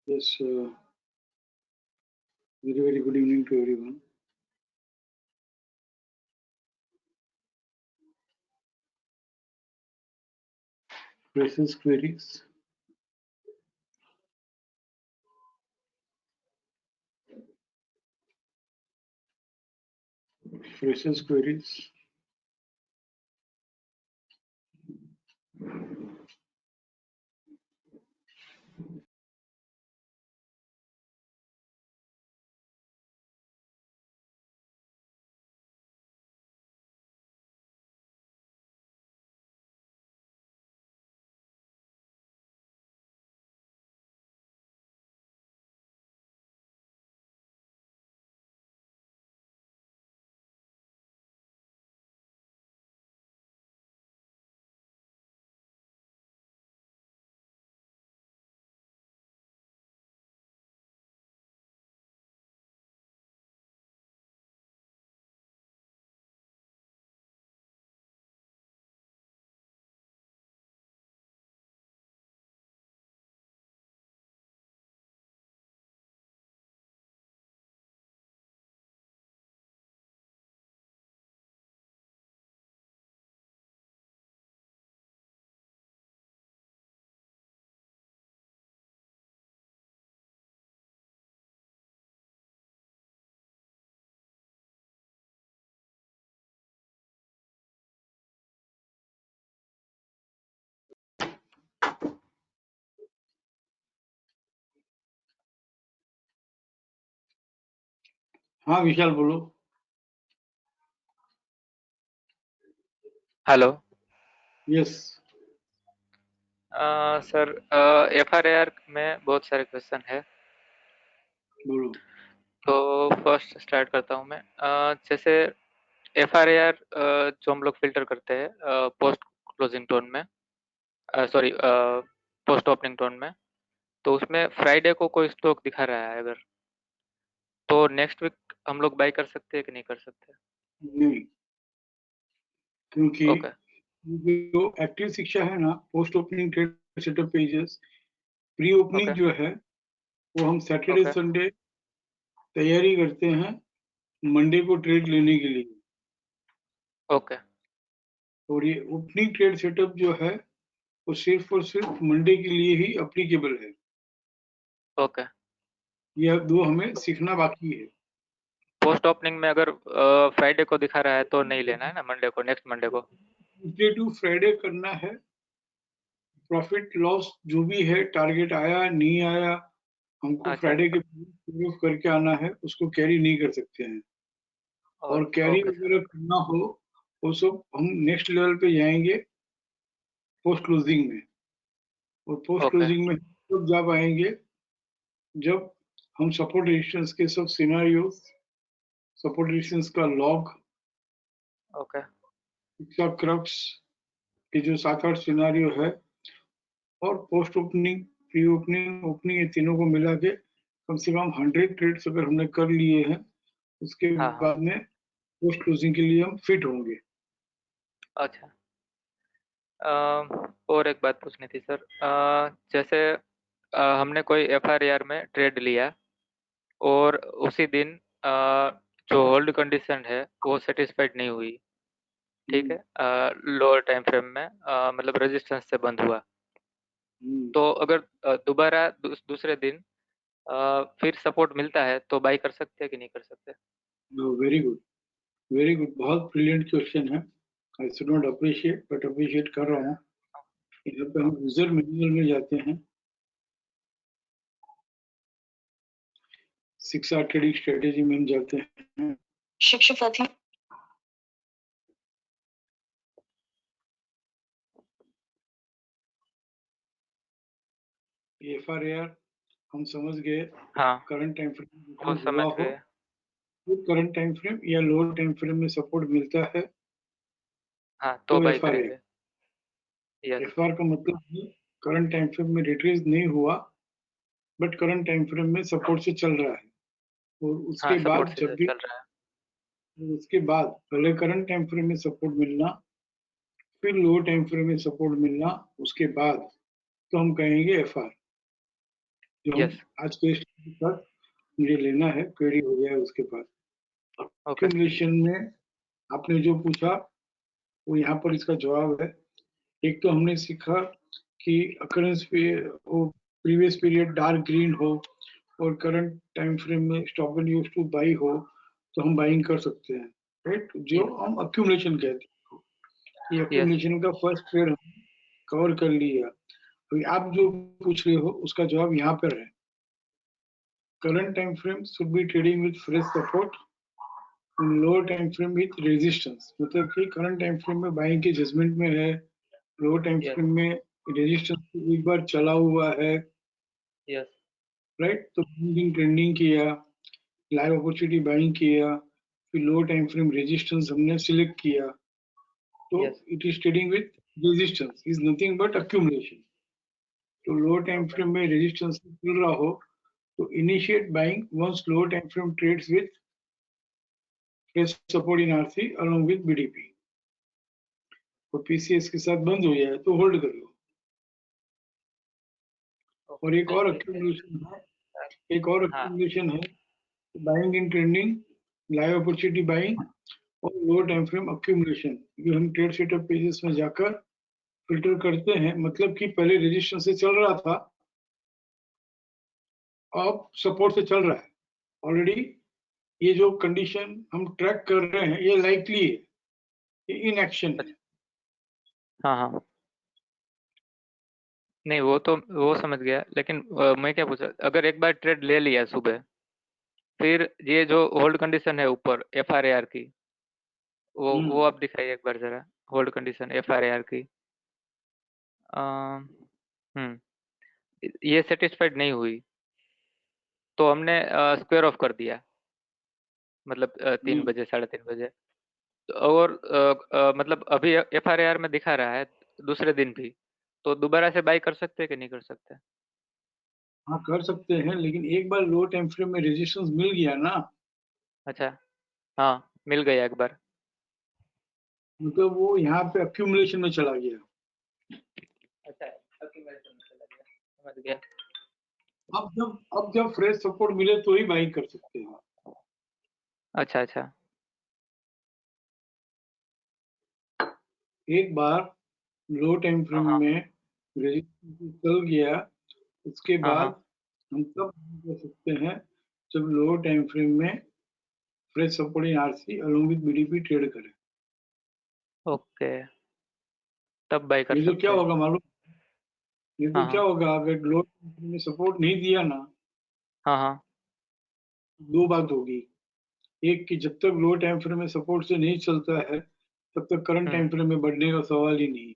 Yes, very good evening to everyone. Questions, queries? Questions, queries? हाँ विशाल बोलो. Hello. Yes. Sir, एफआरआर में बहुत सारे क्वेश्चन है. बोलो. तो फर्स्ट स्टार्ट करता हूँ मैं. जैसे एफआरआर जो हम लोग फिल्टर करते हैं पोस्ट क्लोजिंग टोन में, सॉरी पोस्ट ओपनिंग टोन में, तो उसमें फ्राइडे को कोई स्टॉक दिखा रहा है अगर, तो नेक्स्ट वीक हम लोग बाय कर सकते हैं कि नहीं कर सकते? नहीं, क्योंकि ओके. जो एक्टिव शिक्षा है ना, post opening trade setup pages, pre okay. Opening जो है वो हम सैटरडे ओके. संडे तैयारी करते हैं मंडे को ट्रेड लेने के लिए. ओके. और ये ओपनिंग ट्रेड सेटअप जो है वो सिर्फ और सिर्फ मंडे के लिए ही अप्लीकेबल है. ओके. यह दो हमें सीखना बाकी है. पोस्ट ओपनिंग में अगर फ्राइडे को दिखा रहा है तो नहीं लेना है ना, मंडे को, नेक्स्ट मंडे को? ट्यूसडे टू फ्राइडे करना है. प्रॉफिट लॉस जो भी है, टारगेट आया नहीं आया, हमको अच्छा. फ्राइडे के प्रूफ करके आना है, उसको कैरी नहीं कर सकते हैं. और कैरी ओके सर. वगैरह करना हो वो सब हम नेक्स्ट लेवल पे जाएंगे पोस्ट क्लोजिंग में. और पोस्ट ओके. क्लोजिंग में तब जा पाएंगे जब हम सपोर्ट रेजिस्टेंस के सब सिनारियो, सपोर्ट रेजिस्टेंस का लॉग, ओके. इसका क्रक्स के जो 7-8 सिनारियो है, और post opening, pre opening, opening, ये तीनों को मिला के कम से कम 100 ट्रेड्स अगर हमने कर लिए हैं, उसके हाँ, हाँ. बाद में पोस्ट क्लोजिंग के लिए हम फिट होंगे. अच्छा. और एक बात पूछनी थी सर. जैसे हमने कोई एफआरआर में ट्रेड लिया और उसी दिन जो होल्ड कंडीशन है वो सेटिस्फाइड नहीं हुई, ठीक हम्म, है, लोअर टाइम फ्रेम में, मतलब रेजिस्टेंस से बंद हुआ, हम्म. तो अगर दोबारा दूसरे दिन फिर सपोर्ट मिलता है तो बाई कर सकते हैं कि नहीं कर सकते? वेरी गुड, वेरी गुड, बहुत ब्रिलियंट क्वेश्चन है. I should not appreciate but appreciate कर रहा हूँ. यहाँ पे हम यूजर मैनुअल में जाते हैं, शिक्षा ट्रेडिंग स्ट्रेटेजी में हम जाते हैं. शिक्षक साथी, एफ आर ए आर हम समझ गए. हाँ, करंट टाइम फ्रेम वो में हुआ समझ हो गए. तो करंट टाइम फ्रेम या लोअर टाइम फ्रेम में सपोर्ट मिलता है हाँ, तो तो बाई एफ आर ए. करेंगे. यस. एफ आर का मतलब है करंट टाइम फ्रेम में रिट्रेस नहीं हुआ, बट करंट टाइम फ्रेम में सपोर्ट से चल रहा है. और हाँ, उसके सपोर्ट बाद से जब भी, चल रहा है. उसके बाद पहले करंट टाइम फ्रेम में सपोर्ट मिलना, फिर लोअर टाइम फ्रेम में सपोर्ट मिलना, उसके बाद तो हम कहेंगे एफ आर. जो हम यस, आज के साथ मुझे लेना है, क्वेरी हो गया है उसके पास। ओके, एक्यूमुलेशन में आपने जो पूछा वो यहाँ पर इसका जवाब है। एक तो हमने सीखा कि अकरेंस पे वो प्रीवियस पीरियड डार्क ग्रीन हो और करंट टाइम फ्रेम में stop and use two by हो तो हम बाइंग कर सकते हैं, राइट? जो यस, हम अक्यूमुलेशन कहते हैं, ये यस, अक्यूमुलेशन का फर्स्ट ट्रेड हम कवर कर लिया। अभी आप जो पूछ रहे हो उसका जवाब यहाँ पर है। Current time frame should be trading with fresh support, lower time frame with resistance. मतलब कि करंट टाइम फ्रेम में बाइंग के जजमेंट में है, लोअर टाइम यस, फ्रेम में रेजिस्टेंस एक बार चला हुआ है, यस, राइट? तो ट्रेंडिंग किया, लाइव अपॉर्चुनिटी बाइंग किया, फिर लो टाइम फ्रेम रेजिस्टेंस हमने सिलेक्ट किया, तो yes, it is trading with resistance, is nothing but accumulation. तो लो टाइम ओके, फ्रेम में रेजिस्टेंस चल रहा हो तो initiate buying once low time frame trades with support in RC along with BDP, और पीसीएस के साथ बंद हो जाए तो होल्ड कर लो। और एक ओके, और ठीक है। अक्यूमुलेशन है, एक और हाँ, अक्यूमुलेशन है, बाइंग इन ट्रेंडिंग, लाइव अपॉर्चुनिटी बाइंग और लो टाइम फ्रेम अक्यूमुलेशन। ये हम ट्रेड सेटअप पेजेस में जाकर फिल्टर करते हैं। मतलब कि पहले रेजिस्टेंस से चल रहा था, अब सपोर्ट से चल रहा है ऑलरेडी। ये जो कंडीशन हम ट्रैक कर रहे हैं ये लाइकली है, ये इन एक्शन है। अच्छा, हाँ, हाँ। नहीं, वो तो वो समझ गया, लेकिन मैं क्या पूछा, अगर एक बार ट्रेड ले लिया सुबह, फिर ये जो होल्ड कंडीशन है ऊपर एफआरएआर की, वो हम्म। आप दिखाइए एक बार जरा। होल्ड कंडीशन एफआरएआर की। हम्म, ये सेटिस्फाइड नहीं हुई, तो हमने स्क्वायर ऑफ कर दिया, मतलब 3 बजे, 3:30 बजे। और मतलब अभी एफआरएआर में दिखा रहा है दूसरे दिन भी, तो दोबारा से बाई कर सकते हैं कि नहीं कर सकते? हाँ कर सकते हैं, लेकिन एक बार लो टाइम फ्रेम में रेजिस्टेंस मिल गया ना, अच्छा, हाँ, मिल गया एक बार। मतलब वो यहाँ पे अक्यूमुलेशन में चला गया। अच्छा, accumulation में चला गया, समझ गया। अब जब फ्रेश सपोर्ट मिले तो ही बाइंग कर सकते हैं। अच्छा, अच्छा, एक बार लो टाइम हाँ, फ्रेम हाँ, में रेजिस्टेंस चल गया, उसके हाँ, हाँ, बाद हम तब कर सकते हैं जब लो टाइम फ्रेम में fresh support in RC along with BDP trade करें। ओके, तब बाई कर ये तो क्या सकते हैं। होगा मालूम? ये हाँ, तो क्या हाँ, होगा अगर लो टाइम फ्रेम में सपोर्ट नहीं दिया ना, हाँ, हाँ, दो बात होगी। एक कि जब तक लो टाइम फ्रेम में सपोर्ट से नहीं चलता है तब तक करंट हम्म, टाइम फ्रेम में बढ़ने का सवाल ही नहीं।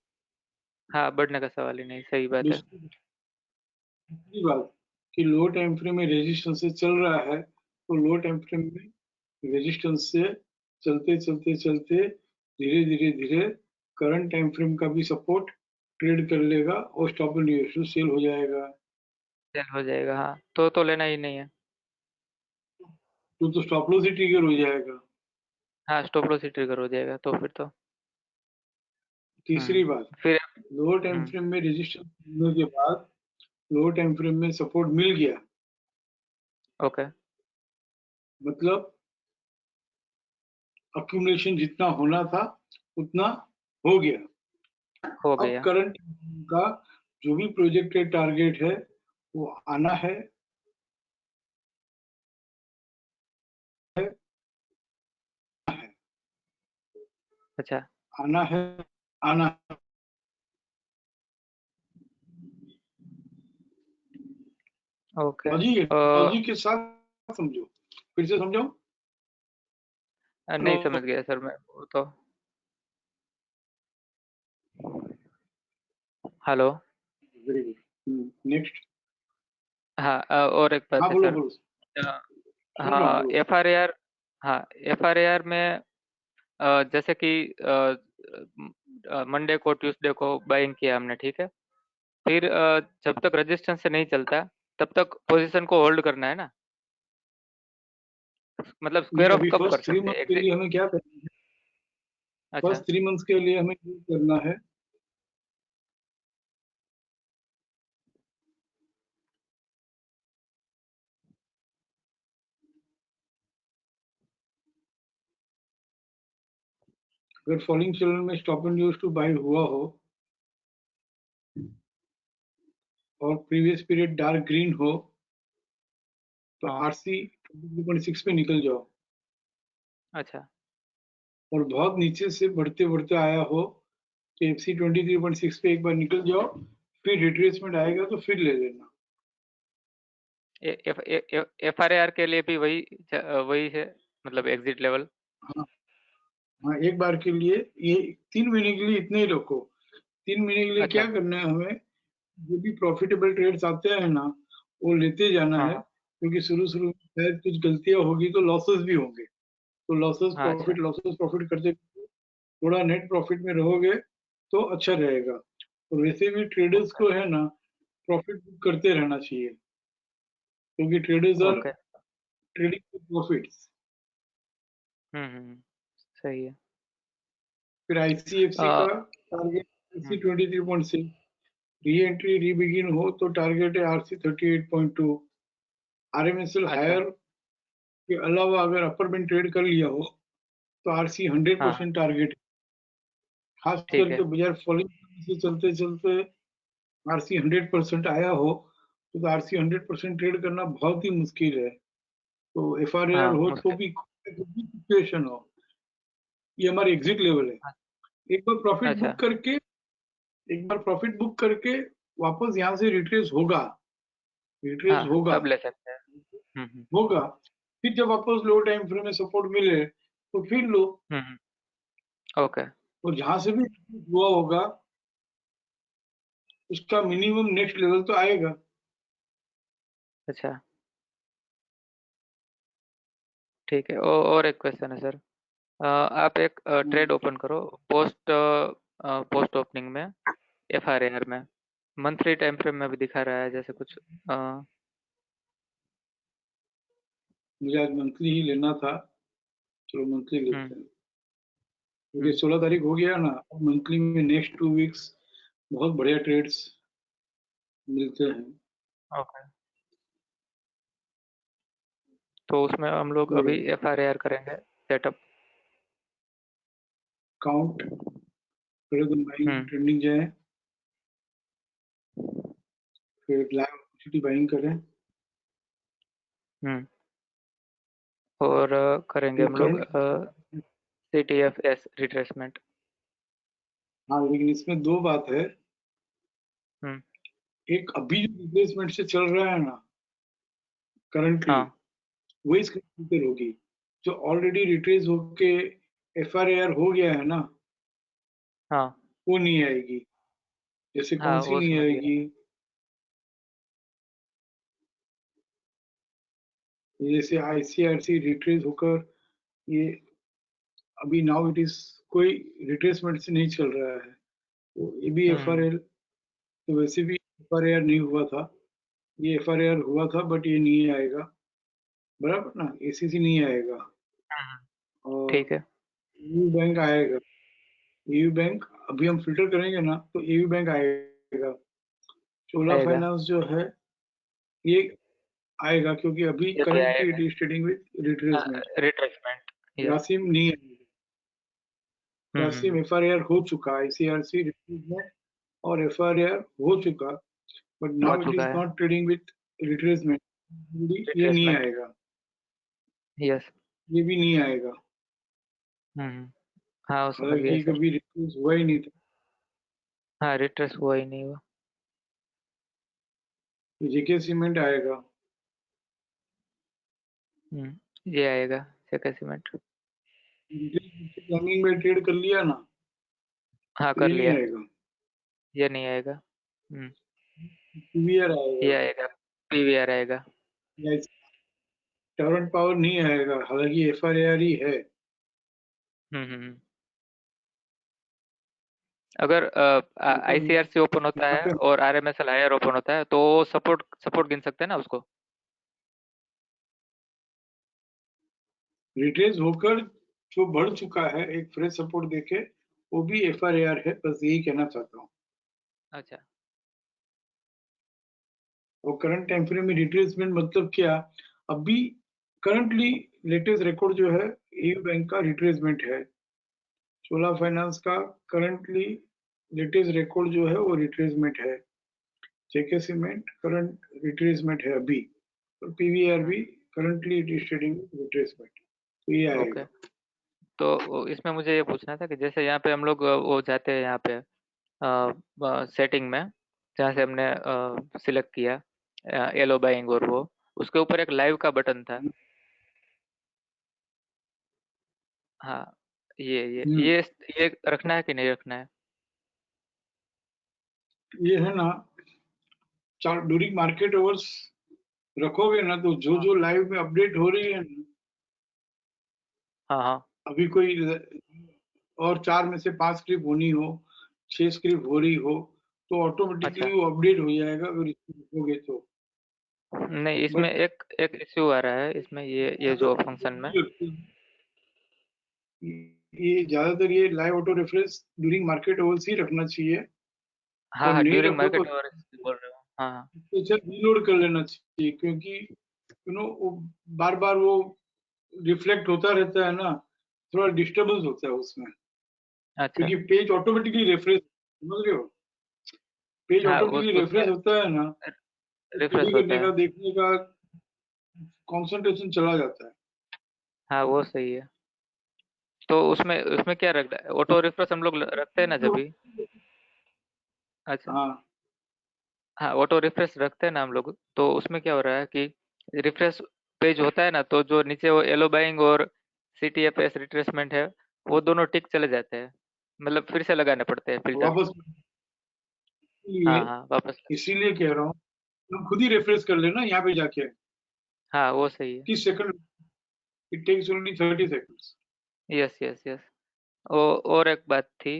हाँ, बढ़ने का सवाल ही नहीं, सही बात है। दूसरी दूसरी बात कि लो टाइम फ्रेम में रेजिस्टेंस से चल रहा है तो लो टाइम फ्रेम में रेजिस्टेंस से चलते चलते चलते धीरे धीरे धीरे करंट टाइम फ्रेम का भी सपोर्ट ट्रेड कर लेगा और स्टॉप एंड यूएसयू सेल हो जाएगा। सेल हो जाएगा, हाँ, तो लेना ही नहीं है। तो स्टॉप लॉस ही ट्रिगर हो जाएगा। हाँ, स्टॉप लॉस ही ट्रिगर हो जाएगा, तो फिर तो। तीसरी बात, फिर। लोअर टाइम हम्म, फ्रेम में रेजिस्टेंस मिलने के बाद लोअर टाइम फ्रेम में सपोर्ट मिल गया, ओके, मतलब अक्यूमुलेशन जितना होना था उतना हो गया। हो अब गया। करंट का जो भी प्रोजेक्टेड टारगेट है वो आना है अच्छा, आना है आना है। ओके, लॉजिक के साथ समझो, फिर से समझो। नहीं समझ गया सर मैं, वो तो। हेलो। Very good, next. हाँ, और एक बात हाँ है बोलो सर। बोलो, अ, सुन रहा हूँ हाँ, बोलो। एफआरएआर। हाँ, एफआरएआर में जैसे कि मंडे को, ट्यूसडे को बाइंग किया हमने, ठीक है। फिर जब तक रेजिस्टेंस से नहीं चलता, तब तक पोजीशन को होल्ड करना है ना? मतलब नहीं, स्क्वायर ऑफ अभी कब कर फर्स्ट थ्री सकते मंथ हैं के एग्जैक्ट? लिए हमें क्या करना है? अच्छा, फर्स्ट 3 मंथ्स के लिए हमें ये करना है, अगर फॉलिंग चैनल में stop and use to buy हुआ हो और प्रीवियस पीरियड डार्क ग्रीन हो तो हाँ। आरसी 23.6 पे निकल जाओ, अच्छा। और बहुत नीचे से बढ़ते बढ़ते आया हो तो एफसी 23.6 पे एक बार निकल जाओ, फिर रिट्रेसमेंट आएगा तो फिर ले लेना। एफआरआर के लिए भी वही है, मतलब एग्जिट लेवल। हाँ हाँ, एक बार के लिए ये 3 महीने के लिए इतने ही रखो। 3 महीने के लिए क्या अच्छा। करना है हमें, जो भी प्रॉफिटेबल ट्रेड्स आते हैं ना वो लेते जाना हाँ है, हाँ। क्योंकि शुरू शुरू में शायद कुछ गलतियां होगी तो लॉसेस भी होंगे, तो हाँ। अच्छा। लॉसेस प्रॉफिट करते थोड़ा नेट प्रॉफिट में रहोगे तो अच्छा रहेगा। और वैसे भी ट्रेडर्स ओके। को है ना प्रॉफिट बुक करते रहना चाहिए, क्योंकि traders are okay. Trading profits. सही है। फिर आईसीएफसी का अ, टारगेट आरसी हम्म, 23.6, री एंट्री री बिगिन हो तो टारगेट है आरसी 38.2। आरएमएसएल अच्छा। हायर के अलावा अगर अपर बैंड ट्रेड कर लिया हो तो आरसी हंड्रेड हाँ हाँ, परसेंट टारगेट, खास ठीक करके है। बाजार फॉलिंग से चलते चलते आरसी 100% आया हो तो आरसी 100% ट्रेड करना बहुत ही मुश्किल है। तो एफ आर ए आर हाँ, हो तो मुश्किल। भी सिचुएशन हो, ये हमारी एग्जिट लेवल है। एक बार प्रॉफिट अच्छा। बुक करके एक बार प्रॉफिट बुक करके वापस यहाँ से रिट्रेस होगा, रिट्रेस हाँ, होगा तब ले सकते हैं। हम्म होगा फिर जब वापस लो टाइम फ्रेम में सपोर्ट मिले तो फिर लो। ओके। और जहां से भी हुआ होगा उसका मिनिमम नेक्स्ट लेवल तो आएगा। अच्छा, ठीक है। और एक क्वेश्चन है सर। आप एक ट्रेड ओपन करो पोस्ट पोस्ट ओपनिंग में, एफआरआर में, मंथली टाइम फ्रेम में भी दिखा रहा है जैसे कुछ। मुझे आज मंथली ही लेना था, चलो मंथली हम्म लेते हैं, क्योंकि हम्म 16 तारीख हो गया ना, मंथली में नेक्स्ट 2 वीक्स बहुत बढ़िया ट्रेड्स मिलते हैं। ओके। तो उसमें हम लोग तो अभी एफआरआर करेंगे सेटअप। काउंट पहले तो बाइंग हम्म ट्रेंडिंग जाए, फिर लाइव अपॉर्चुनिटी बाइंग करें। हम्म और करेंगे ये हम लोग करंट, सीटीएफएस रिट्रेसमेंट। हाँ लेकिन इसमें दो बात है। हम्म एक अभी जो रिप्लेसमेंट से चल रहा है ना करंटली, हाँ वही इसकी फ्यूचर होगी। जो ऑलरेडी रिट्रेस होके एफ आर ए आर हो गया है ना, हाँ वो नहीं आएगी। जैसे कौन हाँ, सी वो नहीं समझ गया। आएगी, जैसे आईसीआरसी रिट्रेस होकर ये अभी नाउ इट इज कोई रिट्रेसमेंट से नहीं चल रहा है, तो ये भी एफ आर हम्म एल, तो वैसे भी एफ आर ए आर नहीं हुआ था, ये एफ आर ए आर हुआ था बट ये नहीं आएगा, बराबर ना, एसीसी नहीं आएगा। हम्म, और ठीक है। एयू बैंक आएगा, एयू बैंक अभी हम फिल्टर करेंगे ना तो एयू बैंक आएगा। चोला आएगा। फाइनेंस जो है ये आएगा, क्योंकि अभी ये भी करंटली इट आएगा। Is trading with retracement. Retracement. Yes. Grasim नहीं आएगा, ग्रासिम हम्म, एफ आर ए आर हो चुका है आईसीआरसी रिट्रेसमेंट, और एफ आर ए आर हो चुका, बट हो नाउ इट चुका इज है। नॉट ट्रेडिंग विथ रिट्रेसमेंट, ये नहीं रिट्रेसमेंट। आएगा, यस। ये भी नहीं आएगा। हम्म हाँ, वो समझ हालांकि गया ये सर। कभी रिट्रेस हुआ ही नहीं था, हाँ, रिट्रेस हुआ ही नहीं हुआ। तो जेके सीमेंट आएगा। ये आएगा सेका सीमेंट। जमीन में ट्रेड कर लिया ना हाँ, तो कर ये नहीं लिया। आएगा, ये नहीं आएगा। हम्म पीवीआर आएगा, ये आएगा। पीवीआर आएगा। टर्न पावर नहीं आएगा, हालांकि एफ आर ए आर ही है। हम्म अगर मतलब आईसीआरसी ओपन होता यहाँ है पे और आरएमएसएल हायर ओपन होता है तो सपोर्ट सपोर्ट गिन सकते हैं ना उसको। रिट्रेस होकर जो बढ़ चुका है एक फ्रेश सपोर्ट देके, वो भी एफ आर ए आर है, बस यही कहना चाहता हूँ। अच्छा। और करंट टाइम फ्रेम में रिट्रेसमेंट मतलब क्या, अभी करंटली लेटेस्ट रिकॉर्ड जो है एयू बैंक का रिट्रेसमेंट है चोला फाइनेंस का करंटली लेटेस्ट रिकॉर्ड जो है वो रिट्रेसमेंट है। जेके सीमेंट करंट रिट्रेसमेंट है अभी, और पीवीआर भी currently it is trading retracement, तो ये ओके। आएगा। तो इसमें मुझे ये पूछना था कि जैसे यहाँ पे हम लोग वो जाते हैं यहाँ पे सेटिंग में, जहाँ से हमने सिलेक्ट किया येलो बाइंग, और वो उसके ऊपर एक लाइव का बटन था। हाँ, ये हम्म, ये ये रखना है कि नहीं रखना है? ये है ना, ड्यूरिंग मार्केट अवर्स रखोगे ना, तो जो हाँ जो लाइव में अपडेट हो रही है ना, हाँ हाँ। अभी कोई और 4 में से 5 स्क्रिप्ट होनी हो, 6 स्क्रिप्ट हो रही हो, तो अच्छा, ऑटोमेटिकली वो अपडेट हो जाएगा अगर इसमें रखोगे तो। नहीं इसमें बट एक एक इश्यू आ रहा है इसमें, ये जो फंक्शन में। ये ज्यादातर ये live auto reference during market hours ही रखना चाहिए, हाँ और हाँ, नहीं ड्यूरिंग रखो तो मार्केट आवर्स बोल रहे हो, हाँ हाँ। रीलोड कर लेना चाहिए, क्योंकि वो बार बार वो रिफ्लेक्ट होता रहता है ना, थोड़ा डिस्टरबेंस होता है उसमें, अच्छा। क्योंकि पेज ऑटोमेटिकली रेफरेंस, समझ रहे हो, पेज हाँ ऑटोमेटिकली उसमें रेफरेंस होता है ना, तो रिफ्रेश स्टडी होता करने है। का, देखने का कंसंट्रेशन चला जाता है। हाँ वो सही है। तो उसमें उसमें क्या रख रहा है, ऑटो रिफ्रेश हम लोग रखते हैं ना जब भी। अच्छा। हाँ, हाँ, ऑटो रिफ्रेश रखते हैं ना हम लोग, तो उसमें क्या हो रहा है कि रिफ्रेश पेज होता है ना, तो जो नीचे वो येलो बाइंग और CTFS रिट्रेसमेंट है, वो दोनों टिक चले जाते हैं, मतलब फिर से लगाने पड़ते हैं फिल्टर। वापस, हाँ इसीलिए हाँ, वापस। इसीलिए कह रहा हूँ, हम खुद ही रेफरेंस कर लेना यहाँ पे जाके। हाँ वो सही है। 30 second, it takes only 30 seconds. Yes yes yes. और एक बात थी,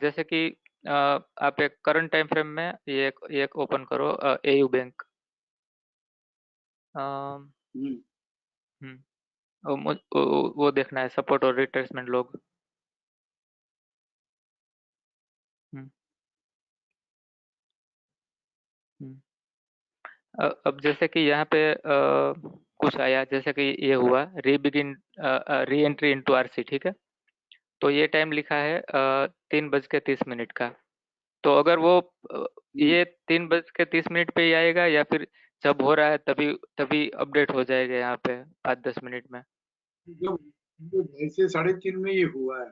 जैसे कि आप एक करंट टाइम फ्रेम में ये एक ओपन करो, AU बैंक। हम्म। हम्म, वो देखना है सपोर्ट और रिट्रेसमेंट लॉग। हम्म हम्म। अब जैसे कि यहाँ पे कुछ आया, जैसे कि ये हुआ री एंट्री इनटू RC, ठीक है। तो ये टाइम लिखा है 3:30 का। तो अगर वो हम्म। ये 3:30 पे ही आएगा, या फिर जब हो रहा है तभी तभी अपडेट हो जाएगा यहाँ पे 5-10 मिनट में? जब जब ढाई से 3:30 में ये हुआ है,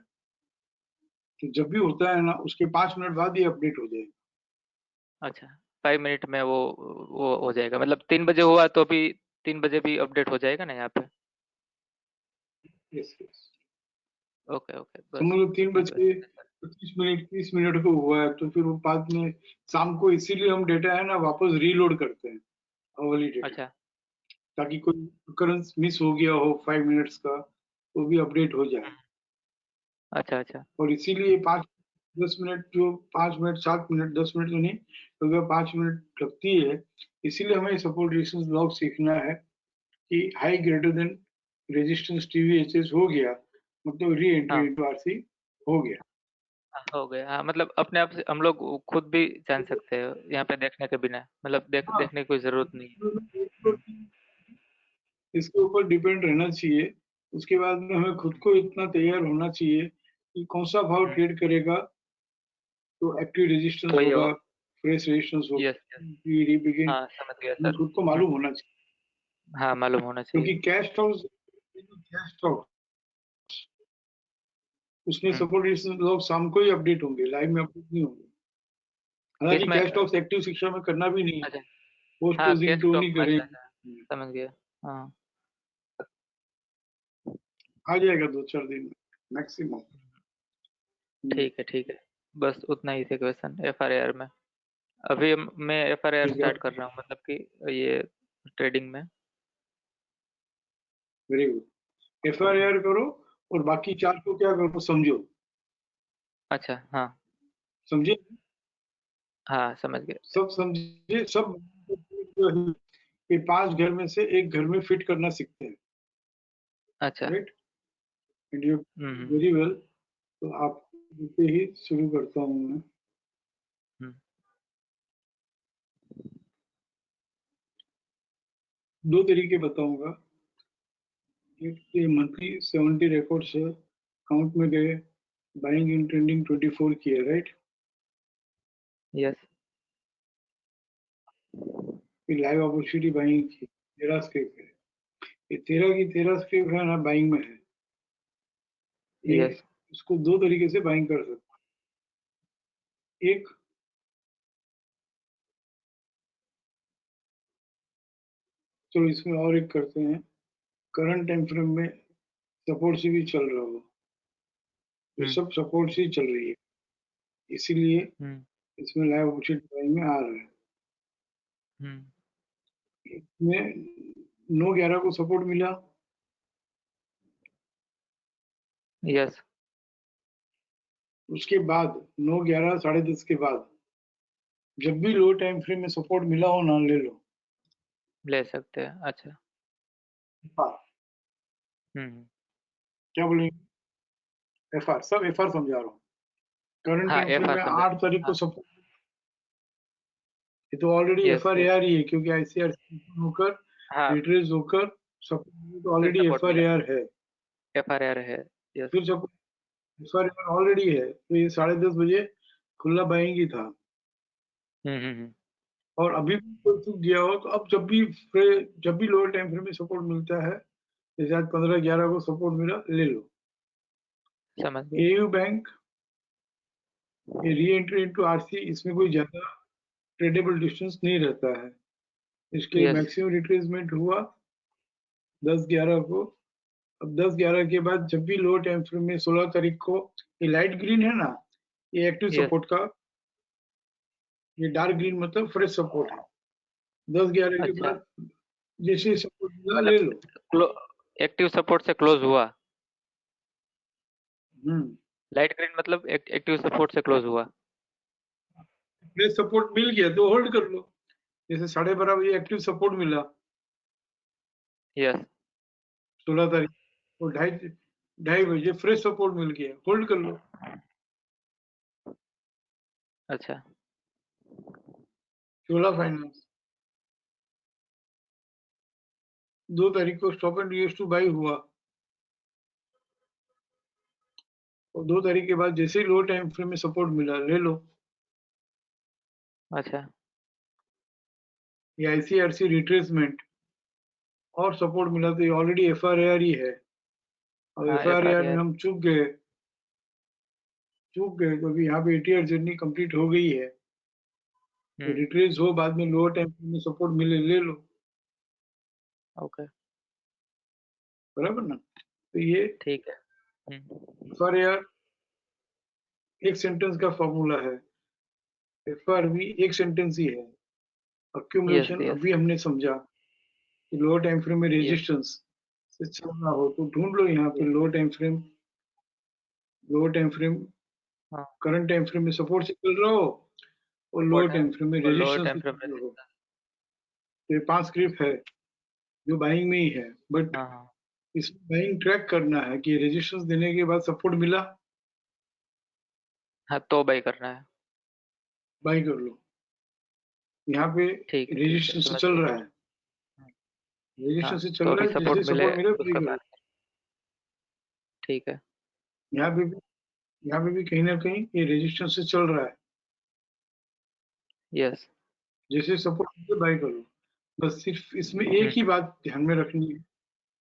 तो जब भी होता है ना, उसके 5 मिनट बाद ये अपडेट हो जाएगा। अच्छा, 5 मिनट में वो हो जाएगा, मतलब 3 बजे हुआ तो भी 3 बजे भी अपडेट हो जाएगा ना यहाँ पे? यस यस, ओके ओके, बस समझ लो तीन बज बस। के 25 मिनट 30 मिनट को हुआ है, तो फिर वो बाद में शाम को, इसीलिए हम डेटा है ना वापस रीलोड करते हैं, वो वाली डेटा, अच्छा ताकि कोई occurrence मिस हो गया हो 5 मिनट्स का, तो भी अपडेट हो जाए। अच्छा अच्छा। और इसीलिए 5-10 मिनट, जो 5 मिनट 7 मिनट 10 मिनट तो नहीं, तो अगर 5 मिनट लगती है, इसीलिए हमें सपोर्ट रेजिस्टेंस ब्लॉक सीखना है कि high greater than resistance TVHS हो गया, मतलब री एंट्री हाँ इंटू RC हो गया। हाँ, हो गया। हाँ, मतलब अपने आप से हम लोग खुद भी जान सकते हैं यहाँ पे देखने के बिना, मतलब हाँ, देखने की कोई जरूरत नहीं है। हम्म इसके ऊपर डिपेंड रहना चाहिए। उसके बाद में हमें खुद को इतना तैयार होना चाहिए कि कौन सा भाव हम्म। ट्रेड करेगा, तो एक्टिव रेजिस्टेंस तो ये होगा, हो। Fresh resistance yes yes. होगा, रीबिगिन, हाँ समझ गया हमें सर। खुद को मालूम होना चाहिए। हाँ मालूम होना चाहिए। क्योंकि कैश स्टॉक्स, कैश स्टॉक, उसमें हम्म। सपोर्ट रेजिस्टेंस लोग शाम को ही अपडेट होंगे, लाइव में अपडेट नहीं होंगे। हालांकि इसमें कैश स्टॉक्स एक्टिव शिक्षा में करना भी नहीं है, अच्छा। पोस्ट हाँ क्लोजिंग कैश तो स्टॉक नहीं में, अच्छा करेंगे। अच्छा, समझ गया। हाँ। आ जाएगा 2-4 दिन में मैक्सिमम। ठीक है ठीक है। बस उतना ही थे क्वेश्चन FRAR में। अभी मैं FRAR ठीक है, स्टार्ट कर रहा हूँ, मतलब कि ये ट्रेडिंग में। Very good. FIR करो, और बाकी 4 को क्या करो समझो, अच्छा हाँ। समझे, हाँ समझ गया। सब समझे सब। ये 5 घर में से एक घर में फिट करना सीखते हैं, अच्छा। Right, and you hmm very well. तो आप से ही शुरू करता हूँ मैं। हम्म। 2 तरीके बताऊंगा। एक ये मंथली 70 रिकॉर्ड्स है, काउंट में गए, बाइंग इन ट्रेंडिंग 24 की है, राइट? यस फिर लाइव अपॉर्चुनिटी बाइंग की 13 स्क्रिप्ट है। ये 13 की 13 स्क्रिप्ट है ना, बाइंग में है। ये यस इसको दो तरीके से बाइंग कर सकते हैं। एक, चलो इसमें और एक करते हैं, करंट टाइम फ्रेम में सपोर्ट से भी चल रहा हो। ये सब सपोर्ट से ही चल रही है, इसीलिए इसमें लाइव अपॉर्चुनिटी बाइंग में आ रहा है। इसमें 9-11 को सपोर्ट मिला, यस उसके बाद 9-11 10:30 के बाद जब भी लो टाइम फ्रेम में सपोर्ट मिला हो ना, ले लो। ले सकते हैं। अच्छा हाँ, हम्म क्या बोलेंगे? एफ आर, सब एफ आर समझा रहा हूँ। करंट हाँ टाइम एफ फ्रेम आर में समझा 8 तारीख को हाँ सपोर्ट, ये तो already S F R A S R ही है, क्योंकि आईसीआर होकर हाँ रिट्रेस होकर सपोर्ट तो फिर ऑलरेडी सपोर्ट एफ आर मिला ए आर है। एफ आर आर है यस फिर support F R A are already है, तो ये 10:30 बजे खुला बाइंग ही था। हम्म और अभी भी कोई चूक गया हो तो अब जब भी लोअर टाइम फ्रेम में सपोर्ट मिलता है, जैसे आज 15-11 को सपोर्ट मिला, ले लो। समझ गया एयू बैंक ये री एंट्री इनटू आरसी, इसमें कोई ज्यादा ट्रेडेबल डिस्टेंस नहीं रहता है। इसके यस मैक्सिमम रिट्रेसमेंट हुआ 10-11 को। अब 10-11 के बाद जब भी लो टाइम फ्रेम में 16 तारीख को, ये लाइट ग्रीन है ना, ये एक्टिव यस सपोर्ट का, ये डार्क ग्रीन मतलब फ्रेश सपोर्ट है। 10-11 के अच्छा बाद जैसे सपोर्ट मिला, ले लो। मतलब एक्टिव सपोर्ट से क्लोज हुआ हम्म, लाइट ग्रीन मतलब एक्टिव सपोर्ट से क्लोज हुआ फ्रेश सपोर्ट मिल गया तो होल्ड कर लो। जैसे 12:30 बजे एक्टिव सपोर्ट मिला यस 16 तारीख, और 2:30 बजे फ्रेश सपोर्ट मिल गया, होल्ड कर लो। अच्छा चोला फाइनेंस 2 तारीख को stop and use two by हुआ, और 2 तारीख के बाद जैसे ही लो टाइम फ्रेम में सपोर्ट मिला, ले लो। अच्छा ये आईसीआरसी रिट्रेसमेंट और सपोर्ट मिला, तो ये already F R A R ही है। और हाँ F F R A R R में हम चूक गए तो अभी यहाँ पे एटीआर जर्नी कंप्लीट हो गई है। तो रिट्रेस हो, बाद में लोअर टाइम फ्रेम में सपोर्ट मिले, ले लो। ओके बराबर ना? तो ये ठीक है एफ आर ए आर एक सेंटेंस का फॉर्मूला है, एफ आर भी एक सेंटेंस ही है। यस अक्यूमुलेशन यस अभी हमने समझा कि लोअर टाइम फ्रेम में यस रेजिस्टेंस से चलना हो तो ढूंढ लो यहाँ पे लोअर टाइम फ्रेम हाँ करंट टाइम फ्रेम में सपोर्ट से चल रहा हो और लोअर सपोर्ट है टाइम फ्रेम में और लोअर रेजिस्टेंस टाइम से फ्रेम चल रहा हो। रेजिस्टेंस तो ये 5 स्क्रिप्ट है जो बाइंग में ही है, बट हाँ हाँ इसमें बाइंग ट्रैक करना है कि रेजिस्टेंस देने के बाद सपोर्ट मिला, हाँ तो बाई करना है बाई कर लो। यहाँ पे ठीक है रेजिस्टेंस से समझ चल गया रहा है, हाँ रेजिस्टेंस से तो चल अभी रहा है, सपोर्ट जैसे मिले सपोर्ट मिले बाई उसका करो। बात ठीक है यहाँ पे भी यहाँ पे भी कहीं ना कहीं ये रेजिस्टेंस से चल रहा है, यस जैसे सपोर्ट मिले बाई करो। बस सिर्फ इसमें एक ही बात ध्यान में रखनी है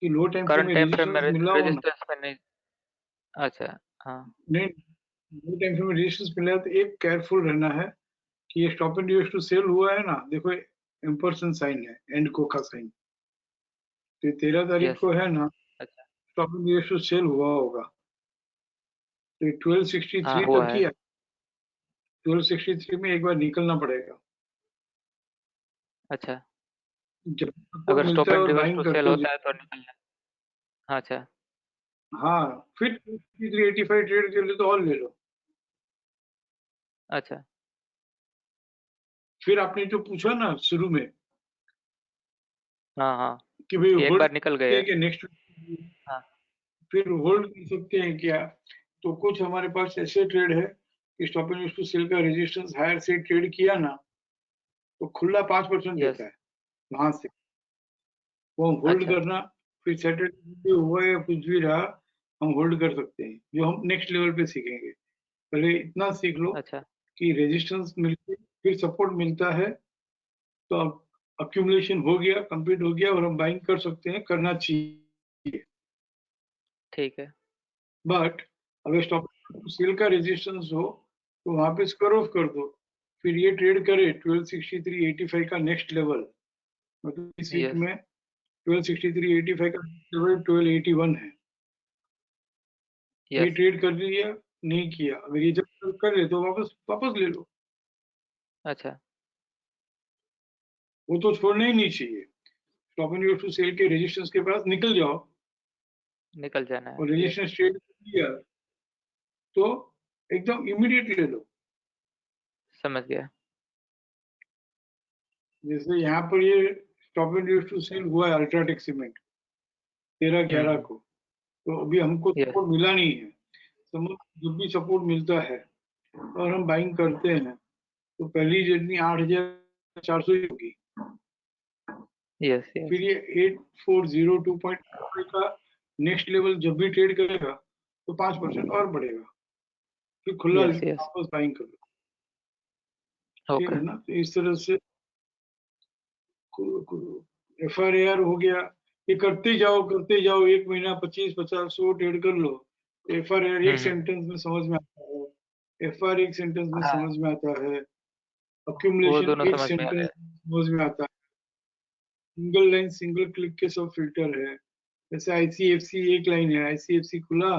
कि लो टाइम फ्रेम करंट में टाइम फ्रेम में रेजिस्टेंस मिला हो ना, रेजिस्टेंस में नहीं अच्छा हाँ नहीं, लो टाइम फ्रेम में रेजिस्टेंस मिला है तो एक केयरफुल रहना है कि ये stop and use to sell हुआ है ना, देखो एम्परसन साइन है, एंड को का साइन। तो 13 तारीख यस को है ना, अच्छा stop and use to sell हुआ होगा, तो 1263 हाँ हुआ तक है ही है। 1263 में एक बार निकलना पड़ेगा। अच्छा जब सपोर्ट अगर मिलता स्टॉप है एंड और रिवर्स बाइंग टू सेल करते हो, होता है तो निकलना है हाँ, अच्छा हाँ, फिर 385 ट्रेड के लिए तो और ले लो। अच्छा फिर आपने जो पूछा ना शुरू में हाँ हाँ कि भाई एक होल्ड बार निकल गए के नेक्स्ट, हाँ फिर होल्ड कर सकते हैं क्या? तो कुछ हमारे पास ऐसे ट्रेड है कि stop and use to sell का रेजिस्टेंस हायर से ट्रेड किया ना, तो खुला 5% यस देता है वहां से। वो होल्ड अच्छा करना, फिर सैटरडे हुआ या कुछ भी रहा, हम होल्ड कर सकते हैं, जो हम नेक्स्ट लेवल पे सीखेंगे। पहले इतना सीख लो अच्छा। कि रेजिस्टेंस मिलती फिर सपोर्ट मिलता है, तो अब अक्यूमुलेशन हो गया, कंप्लीट हो गया और हम बाइंग कर सकते हैं, करना चाहिए। ठीक है। बट अगर स्टॉप सेल का रेजिस्टेंस हो तो वहां पे स्क्वायर ऑफ कर दो, फिर ये ट्रेड करे 1263.85 का नेक्स्ट लेवल, मतलब इस वीक यस, में 1263.85 का लेवल 1281 है। ये यस। ट्रेड कर लिया, नहीं किया, अगर ये जब कर ले तो वापस वापस ले लो, अच्छा, वो तो छोड़ना ही नहीं चाहिए। स्टॉप एंड टू सेल के रेजिस्टेंस के पास निकल जाओ निकल जाना है। और यस। रेजिस्टेंस ट्रेड किया तो एकदम इमीडिएट ले लो। समझ गया। जैसे यहाँ पर ये स्टॉप एंड टू सेल हुआ है अल्ट्राटेक सीमेंट 13/11 हम्म। को, तो अभी हमको यस। सपोर्ट मिला नहीं है। समझ, जब भी सपोर्ट मिलता है और हम बाइंग करते हैं तो पहली जर्नी 8,400 ही होगी, यस। यस। फिर ये 8402.5 का नेक्स्ट लेवल जब भी ट्रेड करेगा तो 5% और बढ़ेगा, फिर खुला यस। यस। वापस बाइंग कर लो। ठीक ओके। है ना, तो इस तरह से FRAR हो गया, ये करते जाओ 1 महीना 25 50 100 ट्रेड कर लो, FRAR एक हम्म। सेंटेंस में समझ में आता है, FR एक सेंटेंस में हाँ, समझ में आता है, वो अक्यूमुलेशन दोनों एक समझ में आ सेंटेंस गए। में समझ में आता है, सिंगल लाइन सिंगल क्लिक के सब फिल्टर है। जैसे ICFC एक लाइन है, ICFC खुला,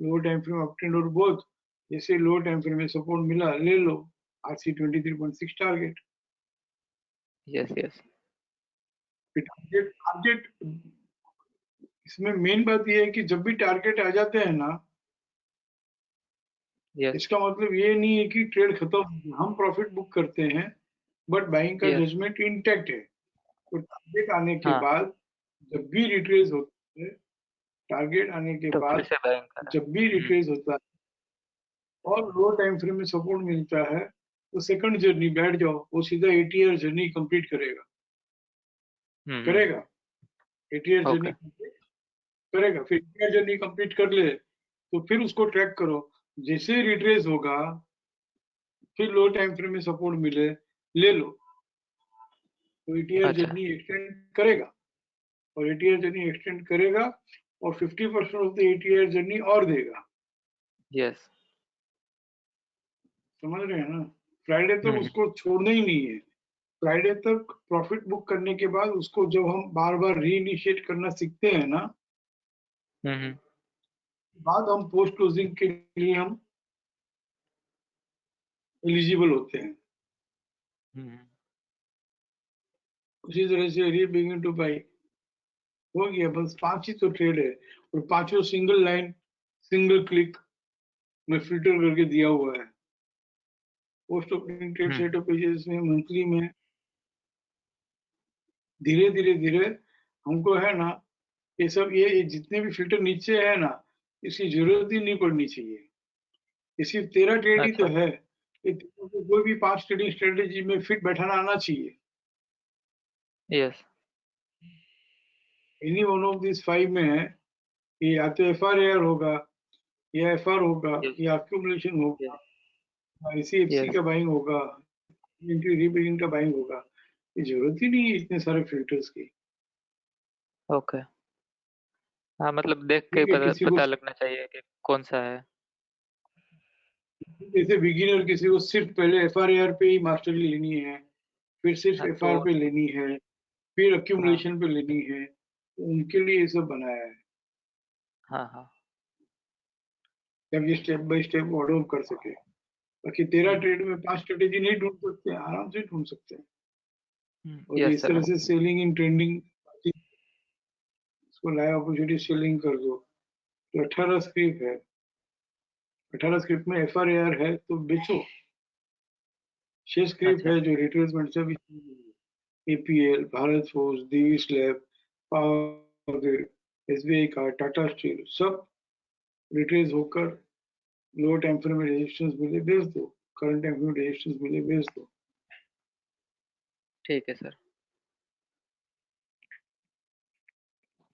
लो टाइम फ्रेम अप ट्रेंड और बोथ, जैसे लो टाइम फ्रेम में सपोर्ट मिला ले लो, RC 23.6 target. Yes, yes. Target target इसमें मेन बात यह है कि जब भी टारगेट आ जाते हैं ना, यस। इसका मतलब ये नहीं है कि ट्रेड खत्म हो गया। हम प्रॉफिट बुक करते हैं बट बाइंग का यस। जजमेंट इंटैक्ट है। तो टारगेट आने के हाँ, बाद जब भी रिट्रेस होता है, टारगेट आने के तो फिर बाद से बाइंग करा। जब भी रिट्रेस होता है और लो टाइम फ्रेम में सपोर्ट मिलता है, तो सेकंड जर्नी बैठ जाओ, वो सीधा 80 ईयर जर्नी कंप्लीट करेगा। हम्म। करेगा 80 ईयर जर्नी ओके। कंप्लीट करेगा, फिर 80 ईयर जर्नी कंप्लीट कर ले तो फिर उसको ट्रैक करो, जैसे रिट्रेस होगा फिर लो टाइम फ्रेम में सपोर्ट मिले ले लो, तो 80 ईयर अच्छा। जर्नी एक्सटेंड करेगा, और 80 ईयर जर्नी एक्सटेंड करेगा और 50% ऑफ द 80 ईयर जर्नी और देगा। यस। समझ रहे हैं ना, फ्राइडे तक हम्म। उसको छोड़ना ही नहीं है। फ्राइडे तक प्रॉफिट बुक करने के बाद उसको जब हम बार बार रीइनिशिएट करना सीखते हैं ना, हम्म। बाद हम पोस्ट क्लोजिंग के लिए हम एलिजिबल होते हैं। हम्म। उसी तरह से री बिगिन टू बाई हो गया, बस 5 ही तो ट्रेड है, और पांचों सिंगल लाइन सिंगल क्लिक में फिल्टर करके दिया हुआ है। पोस्ट ओपनिंग ट्रेड हम्म। सेटअप पेजेस में मंथली में धीरे धीरे धीरे हमको है ना, ये सब ये जितने भी फिल्टर नीचे है ना, इसकी जरूरत ही नहीं पड़नी चाहिए। ये सिर्फ 13 ट्रेड ही तो अच्छा। है, ये कोई भी 5 ट्रेडिंग स्ट्रेटेजी में फिट बैठाना आना चाहिए। Yes. Any one of this 5 में है, ये या तो FRAR होगा, या FR होगा, यस। या अक्यूमुलेशन यस। होगा, ICFC यस। का बाइंग होगा, रीबिगिंग का बाइंग होगा। ये जरूरत ही नहीं है इतने सारे फिल्टर्स की। ओके। हाँ, मतलब देख के ही ठीक है, पता किसी को पता लगना चाहिए कि कौन सा है। जैसे बिगिनर किसी को सिर्फ पहले FRAR पे ही मास्टरी लेनी है, फिर सिर्फ हाँ, FR तो पे लेनी है, फिर हाँ, अक्यूमुलेशन पे लेनी है, तो उनके लिए ये सब बनाया है, हाँ, हाँ। ताकि स्टेप बाय स्टेप ऑर्डर कर सके। बाकी 13 ट्रेड में 5 स्ट्रेटेजी नहीं ढूंढ सकते, आराम से ढूंढ सकते हैं। और यस इस सर। तरह से सेलिंग इन ट्रेंडिंग, इसको लाइव अपॉर्चुनिटी सेलिंग कर दो। तो 18 स्क्रिप्ट है, 18 स्क्रिप्ट में FRAR है तो बेचो। 6 स्क्रिप्ट अच्छा। है जो रिट्रेसमेंट से भी, APL, भारत फोर्स, दिवी स्लैब, पावर ग्रिड, SBI का, टाटा स्टील, सब रिट्रेस होकर लोअर टाइम फ्रेम में रेजिस्टेंस मिले बेच दो, करंट टाइम फ्रेम में रेजिस्टेंस मिले बेच दो। ठीक है सर।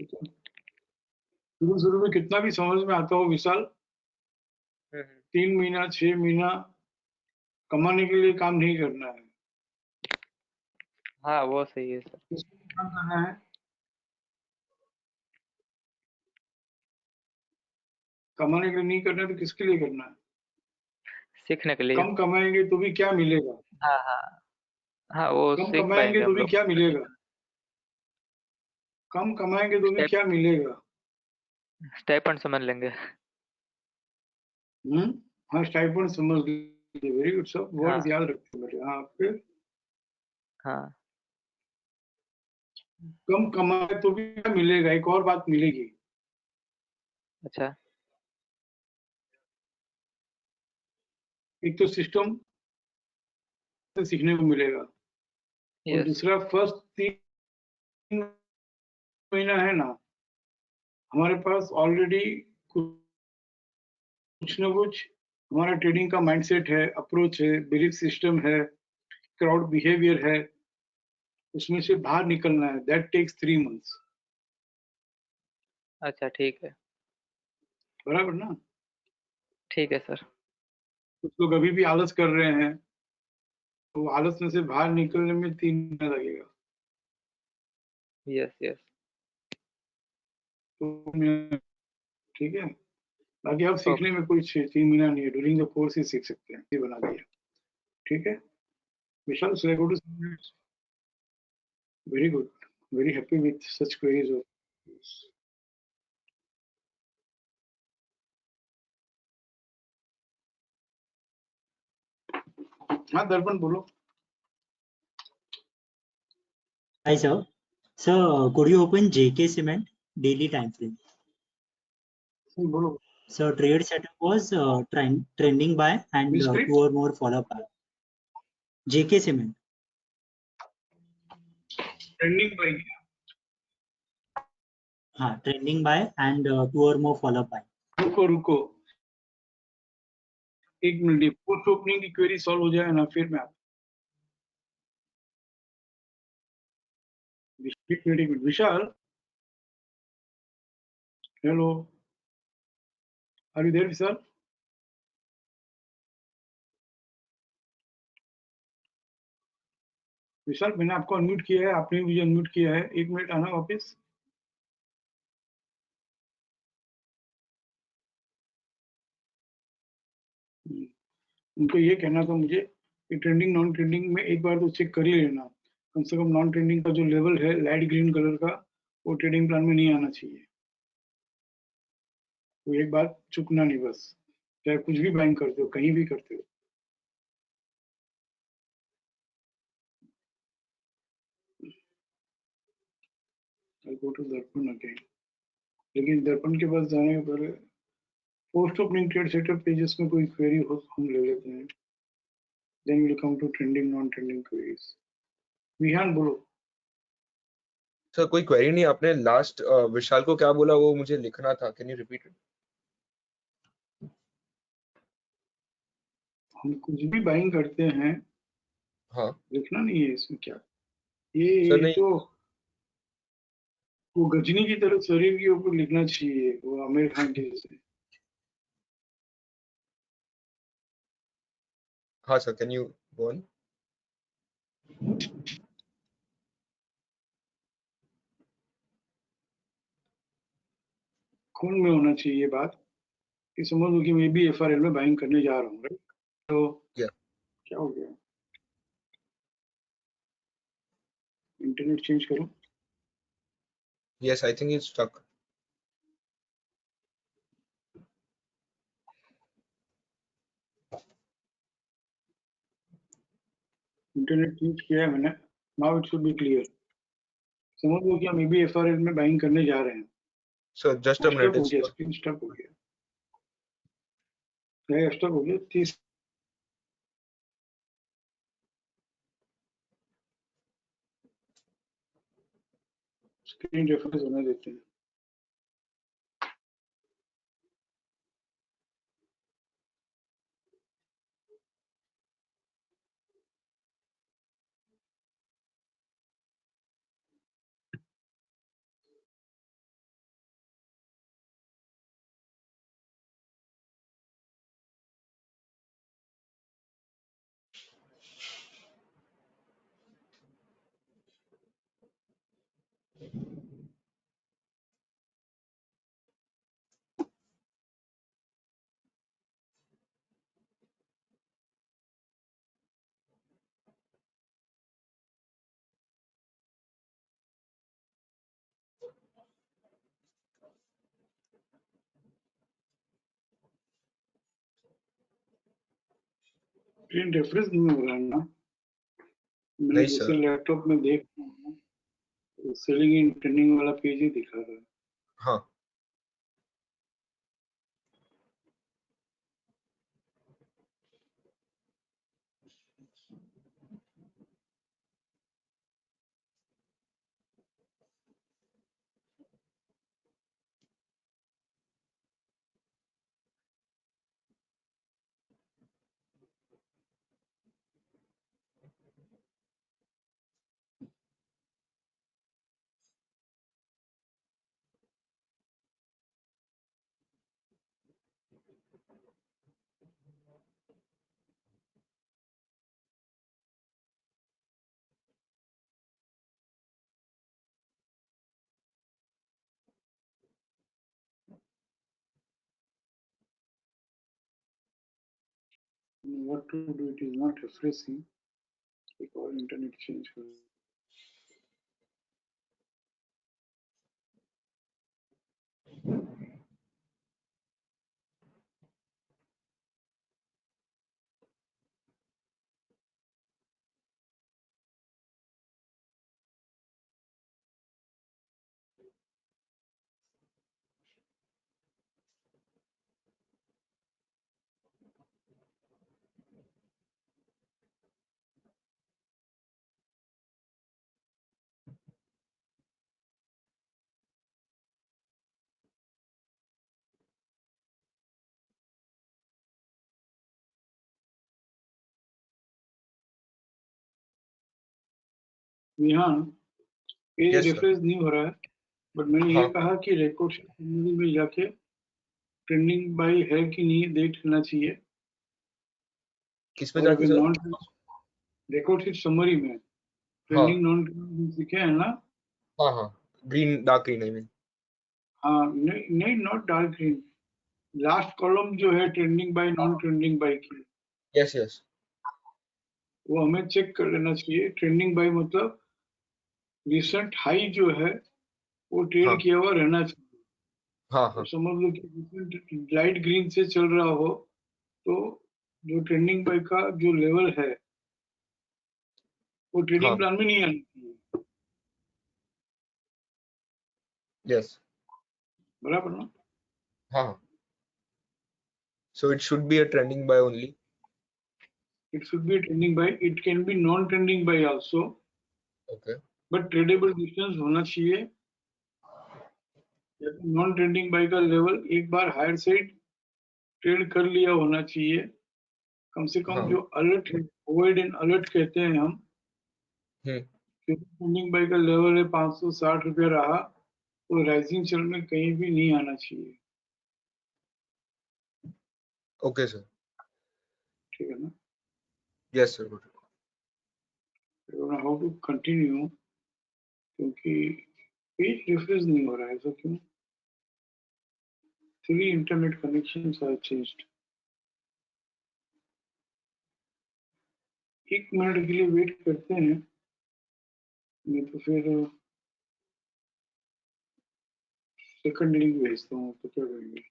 ठीक है, शुरू शुरू में कितना भी समझ में आता हो विशाल, हम्म, 3 महीना 6 महीना कमाने के लिए काम नहीं करना है। हाँ वो सही है सर। किसके लिए काम करना है? कमाने के लिए नहीं करना है तो किसके लिए करना है? सीखने के लिए। कम कमाएंगे तो भी क्या मिलेगा? हाँ हाँ। हाँ वो कम सीख कमाएंगे पाएंगे तो हम भी लोग। क्या मिलेगा? कम कमाएंगे तो भी स्टेप क्या मिलेगा? स्टेपन समझ लेंगे। हम्म। हाँ, स्टाइपेंड समझ लीजिए, वेरी गुड, सब वर्ड हाँ याद रखते हैं मेरे। हाँ, आपके हाँ। कम कमाए तो भी क्या मिलेगा, एक और बात मिलेगी। अच्छा। एक तो सिस्टम से सीखने को मिलेगा, और यस। दूसरा फर्स्ट 3 महीना है ना, हमारे पास ऑलरेडी कुछ ना कुछ हमारा ट्रेडिंग का माइंडसेट है, अप्रोच है, बिलीफ सिस्टम है, क्राउड बिहेवियर है, उसमें से बाहर निकलना है। That takes 3 months. अच्छा ठीक है। बराबर ना? ठीक है सर। कुछ लोग अभी भी आलस कर रहे हैं, तो आलस में से बाहर निकलने में 3 महीना लगेगा। Yes yes. तो ठीक है। बाकी आप सीखने ओके। में कोई 3 महीना नहीं है, ड्यूरिंग द कोर्स ही सीख सकते हैं, ये बना दिया। ठीक है विशाल, so I go to very good, very happy with such queries of हाँ दर्पण बोलो। Hi, sir. Sir, could you open JK Cement daily time frame? बोलो। So, trade setup was trending buy and two discrete or more follow up buy. JK Cement, trending by. हाँ, trending buy and two or more follow up buy. रुको रुको, 1 minute, post opening की query solve हो जाए ना, फिर मैं आता हूँ। 1 minute 1 minute, Vishal, hello, are you there Vishal? Vishal, मैंने आपको अनम्यूट किया है, आपने भी मुझे अनम्यूट किया है, 1 मिनट आना वापस। उनको ये कहना था मुझे कि ट्रेंडिंग नॉन ट्रेंडिंग में एक बार तो चेक कर ही लेना, कम से कम नॉन ट्रेंडिंग का जो लेवल है लाइट ग्रीन कलर का, वो ट्रेडिंग प्लान में नहीं आना चाहिए। तो एक बार चुकना नहीं बस, चाहे कुछ भी बाइंग करते हो, कहीं भी करते हो। आई गो टू दर्पण अगेन, लेकिन दर्पण के पास जाने के पहले post opening trade setup pages में कोई क्वेरी हो तो हम ले लेते हैं, then will come to trending non trending queries. Vihan बोलो। सर कोई क्वेरी नहीं, आपने लास्ट विशाल को क्या बोला वो मुझे लिखना था, कैन यू रिपीट इट? हम कुछ भी बाइंग करते हैं, हाँ लिखना नहीं है इसमें क्या, सर ये नहीं। तो वो गजनी की तरह शरीर के ऊपर लिखना चाहिए, वो आमिर खान के जैसे। हाँ sir, can you go on? खून में होना चाहिए ये बात, कि समझ लो कि मैं भी एफआरएल में बाइंग करने जा रहा हूँ, राइट? तो या क्या हो गया, इंटरनेट चेंज करो। Yes, I think it's stuck. Internet change किया है मैंने, now it should be clear. समझ लो कि हम भी एफआरएल में बाइंग करने जा रहे हैं। Sir just a stuck minute, हो इट्स गया, स्टक। स्क्रीन स्टक हो गया, स्टक हो गया 30। स्क्रीन रेफरेंस होने देते हैं। स्क्रीन रेफरेंस नहीं हो रहा है ना? मैंने नहीं दूसरे सर। लैपटॉप में देख सेलिंग इन ट्रेंडिंग वाला पेज ही दिखा रहा है। हाँ What to do? It is not refreshing. Because internet change कर यहाँ पेज यस सर। रेफरेंस नहीं हो रहा है, बट मैंने ये हाँ कहा कि रिकॉर्ड में जाके ट्रेंडिंग बाय है कि नहीं देख लेना चाहिए। किस पे और जाके अगर sir? Non record sheet summary में हाँ ट्रेंडिंग नॉन ट्रेंडिंग दिखे है ना? हाँ हाँ green dark green I mean. हाँ, नहीं not dark green, last column जो है trending buy non trending buy की, यस यस वो हमें चेक कर लेना चाहिए। ट्रेंडिंग बाय मतलब रिसेंट हाई जो है वो ट्रेड हाँ किया हुआ रहना चाहिए। हाँ और हाँ समझ लो कि रिसेंट लाइट ग्रीन से चल रहा हो तो जो ट्रेंडिंग बाय का जो लेवल है वो ट्रेडिंग हाँ प्लान में नहीं आना चाहिए, यस बराबर ना? हाँ। So it should be a trending buy only. It should be a trending buy. It can be non-trending buy also, Okay. but tradable distance होना चाहिए। नॉन ट्रेंडिंग बाय का लेवल एक बार हायर साइड ट्रेड कर लिया होना चाहिए, कम से कम हाँ जो अलर्ट है, अवॉइड एंड अलर्ट कहते हैं हम, हम्म क्योंकि ट्रेंडिंग बाय का लेवल है 560 रुपया रहा तो राइजिंग चल में कहीं भी नहीं आना चाहिए। okay sir. ठीक है ना? Yes sir. Good. How to continue, क्योंकि पेज रिफ्रेश नहीं हो रहा है, ऐसा क्यों? 3 इंटरनेट कनेक्शंस आर चेंज्ड। एक मिनट के लिए वेट करते हैं, नहीं तो फिर सेकंड लिंक भेजता हूँ तो क्या करेंगे।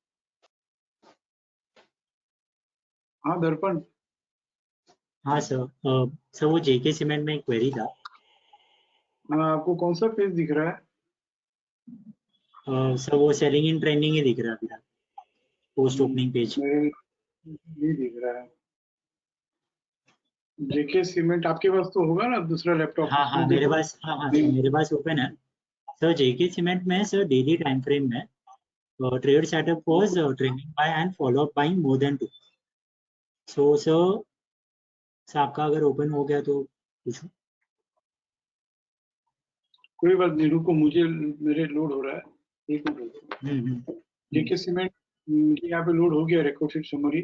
हाँ दर्पण, हाँ सर। सर वो जेके सीमेंट में एक क्वेरी था। आपको कौन सा पेज दिख रहा है? सर वो सेलिंग इन ट्रेंडिंग ही दिख रहा है अभी तक, पोस्ट ओपनिंग पेज। मेरे नहीं दिख रहा है। जेके सीमेंट आपके पास तो होगा ना दूसरा लैपटॉप? हाँ हाँ मेरे पास, हाँ हाँ सर मेरे पास ओपन है सर। जेके सीमेंट में सर डेली टाइम फ्रेम में trade setup was trending buy and follow up buying more than 2। So sir आपका अगर ओपन हो गया तो पूछो। कोई बात नहीं, रुको, मुझे मेरे लोड हो रहा है, एक मिनट। जेके सीमेंट मुझे यहाँ पे लोड हो गया, रिकॉर्ड शीट समरी।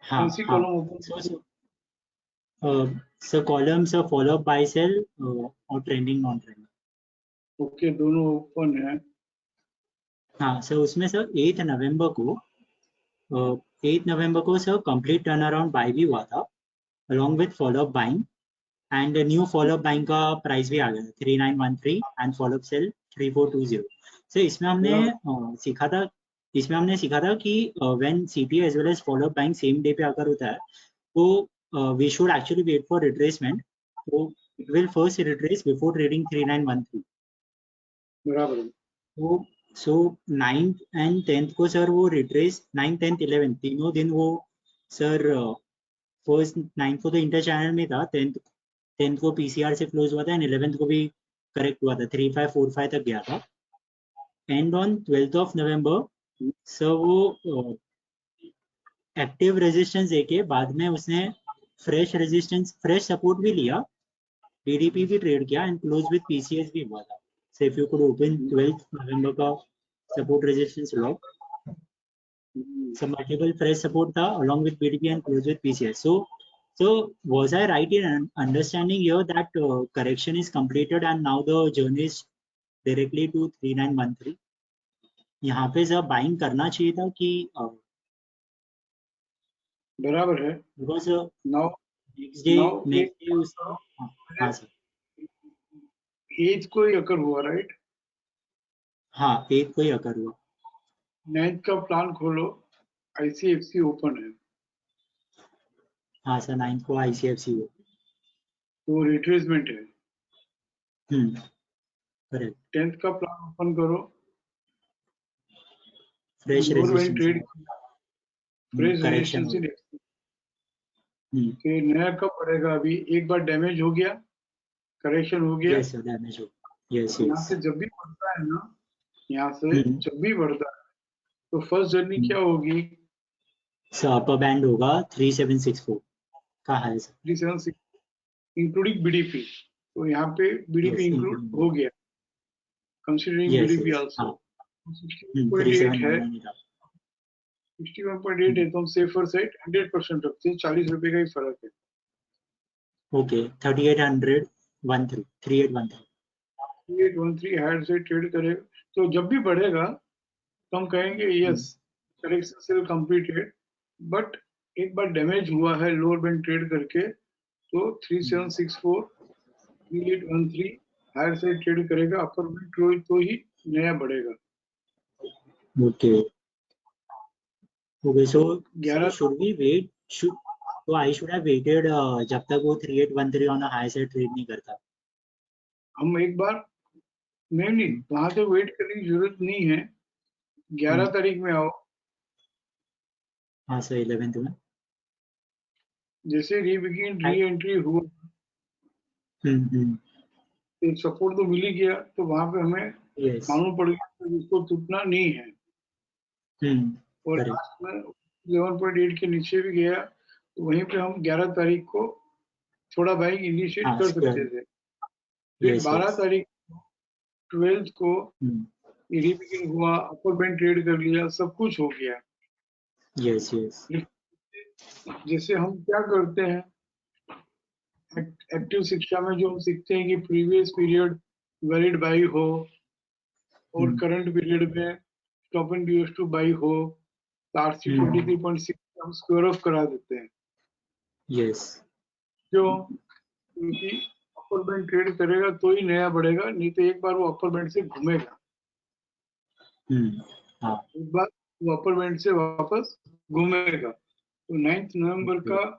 हाँ कौन सी हाँ column open? Sir column sir follow up buy sell और ट्रेंडिंग नॉन ट्रेंडिंग। ओके, दोनों ओपन है। हाँ सर, उसमें सर 8 नवंबर को sir complete turn around buy भी हुआ था along with follow up buying, and new follow up buying का प्राइस भी आ गया था 3913 and follow up sell 3420। Sir इसमें हमने सीखा था कि when CPO as well as follow up buying same day पे अगर होता है तो we should actually wait for retracement, तो it will first retrace before trading 3913। बराबर है। तो सो 9th एंड 10th को सर वो रिट्रेस 9th 10th 11th तीनों दिन वो सर फर्स्ट 9th को तो इंटर चैनल में था, 10th को पीसीआर से क्लोज हुआ था एंड 11th को भी करेक्ट हुआ था, 3545 तक गया था। And on 12th of November sir वो एक्टिव रेजिस्टेंस देके बाद में उसने फ्रेश सपोर्ट भी लिया, डीडीपी भी ट्रेड किया एंड क्लोज विद पीसीएस भी हुआ था। So if you could open 12th नवंबर का support resistance lock, so multiple fresh support tha along with BDP and close with PCS. So was I right in understanding here that correction is completed and now the journey is directly to 3913? यहाँ पे जब buying करना चाहिए था कि बराबर है। Because now next day उसका हाँ सर 8th को ही अकर हुआ, राइट? हाँ 8 को ही अकर हुआ। 9th का प्लान खोलो, आईसीएफसी ओपन है हाँ सर 9th को आईसीएफसी हुआ। तो रिट्रेसमेंट है। करेक्ट। 10th का प्लान ओपन करो, fresh resistance fresh correction resistance कि नया कब पड़ेगा। अभी एक बार डैमेज हो गया, करेक्शन हो गया। यस सर डैमेज हो। यस यहाँ से जब भी बढ़ता है ना, यहाँ से जब भी बढ़ता है तो फर्स्ट जर्नी क्या होगी? सर अपर बैंड होगा 3764 का हाई सर 376 इंक्लूडिंग बीडीपी। तो यहाँ पे बीडीपी इंक्लूड हो गया, कंसीडरिंग बीडीपी आल्सो। 61.8 है, 61.8 है तो हम सेफर साइड 100% रखते हैं, 40 रुपए का ही फर्क है। ओके 3813 हायर से ट्रेड करे तो जब भी बढ़ेगा तो हम कहेंगे yes correction sell completed, but एक बार डैमेज हुआ है लोअर बैंड ट्रेड करके तो 3764 3813 हायर से ट्रेड करेगा, अपर बैंड तो ही नया बढ़ेगा। Okay okay. So 11 should we wait, तो आई शुड हैव वेटेड जब तक वो 3813 ऑन हाई से ट्रेड नहीं करता। हम एक बार नहीं वहां तो वेट करने की जरूरत नहीं है। 11 तारीख में आओ, हाँ सर 11th में जैसे री एंट्री हुआ एक सपोर्ट तो मिल ही गया, तो वहां पे हमें मालूम पड़ गया तो इसको टूटना नहीं है। और लास्ट में 11.8 के नीचे भी गया तो वहीं पे हम 11 तारीख को थोड़ा बाइंग इनिशिएट कर सकते थे। फिर 12 तारीख 12th को रीबिगिन हुआ, अपर बैंड ट्रेड कर लिया, सब कुछ हो गया। यस जैसे हम क्या करते हैं एक्टिव शिक्षा में, जो हम सीखते हैं कि प्रीवियस पीरियड वैलिड बाई हो और करंट पीरियड में stop and use two by हो, RC 23.6 हम स्क्वायर ऑफ करा देते हैं। यस क्यों? क्योंकि अपर बैंड ट्रेड करेगा तो ही नया बढ़ेगा, नहीं तो एक बार वो अपर बैंड से घूमेगा। एक बार वो अपर बैंड से वापस घूमेगा। तो 9th नवंबर का